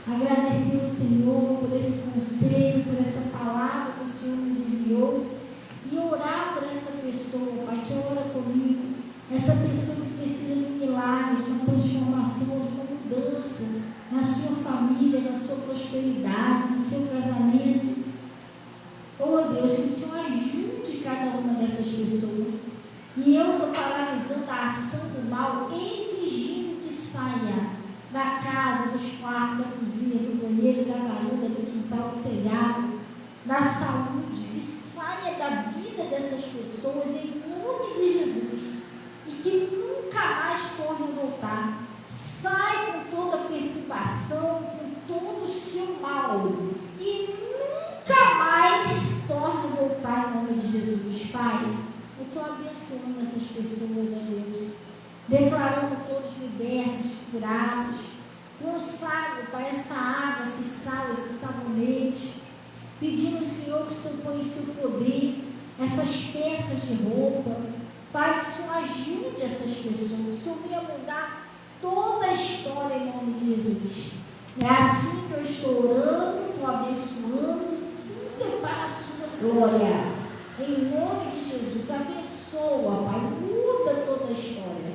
Agradecer ao Senhor por esse conselho, por essa palavra que o Senhor nos enviou e orar por essa pessoa, Pai, que ora comigo, essa pessoa que precisa de milagres, de uma transformação, de uma mudança na sua família, na sua prosperidade, no seu casamento. Oh Deus, que o Senhor ajude cada uma dessas pessoas. E eu estou paralisando a ação do mal, exigindo que saia da casa, dos quartos, da cozinha, do banheiro, da varanda, do quintal, do telhado, da saúde, que saia da vida dessas pessoas em nome de Jesus e que nunca mais torne a voltar. Sai com toda a perturbação, com todo o seu mal e nunca mais torne a voltar em nome de Jesus. Pai, eu estou abençoando essas pessoas, ó Deus, declarando todos libertos, curados. Consagra, Pai, essa água, esse sal, esse sabonete, pedindo, Senhor, que o Senhor ponha em seu poder essas peças de roupa. Pai, que o Senhor ajude essas pessoas, o Senhor venha mudar toda a história em nome de Jesus. É assim que eu estou orando, estou abençoando, tudo é para a sua glória. Em nome de Jesus, abençoa, Pai, muda toda a história.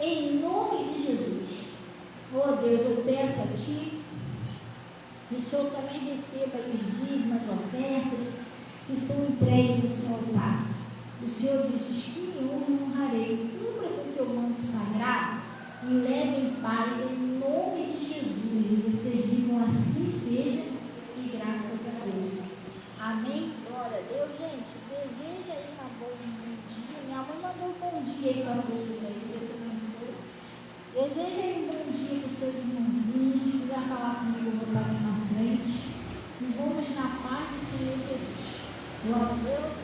Em nome de Jesus. Oh Deus, eu peço a Ti que o Senhor também receba os dízimos, as ofertas que são entregues no seu altar. O Senhor disse que eu honrarei. Cubra com o teu manto sagrado e leve em paz em nome de Jesus. E vocês digam assim seja e graças a Deus. Amém? Glória a Deus, gente. Deseja aí um bom dia. Minha mãe mandou um bom dia aí para todos aí. Deus abençoe. Deseja aí um bom dia para os seus irmãozinhos. Se quiser falar comigo, eu vou estar aqui na frente. E vamos na paz do Senhor Jesus. Glória a Deus.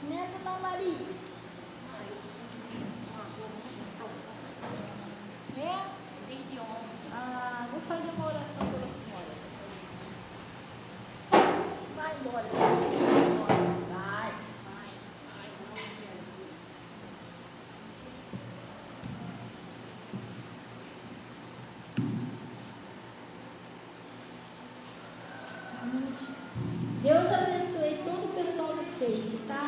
Né, Dona Maria? É? Vou fazer uma oração pela senhora. Vai embora, vai. Só um minutinho. Deus abençoe todo o pessoal do Face, tá?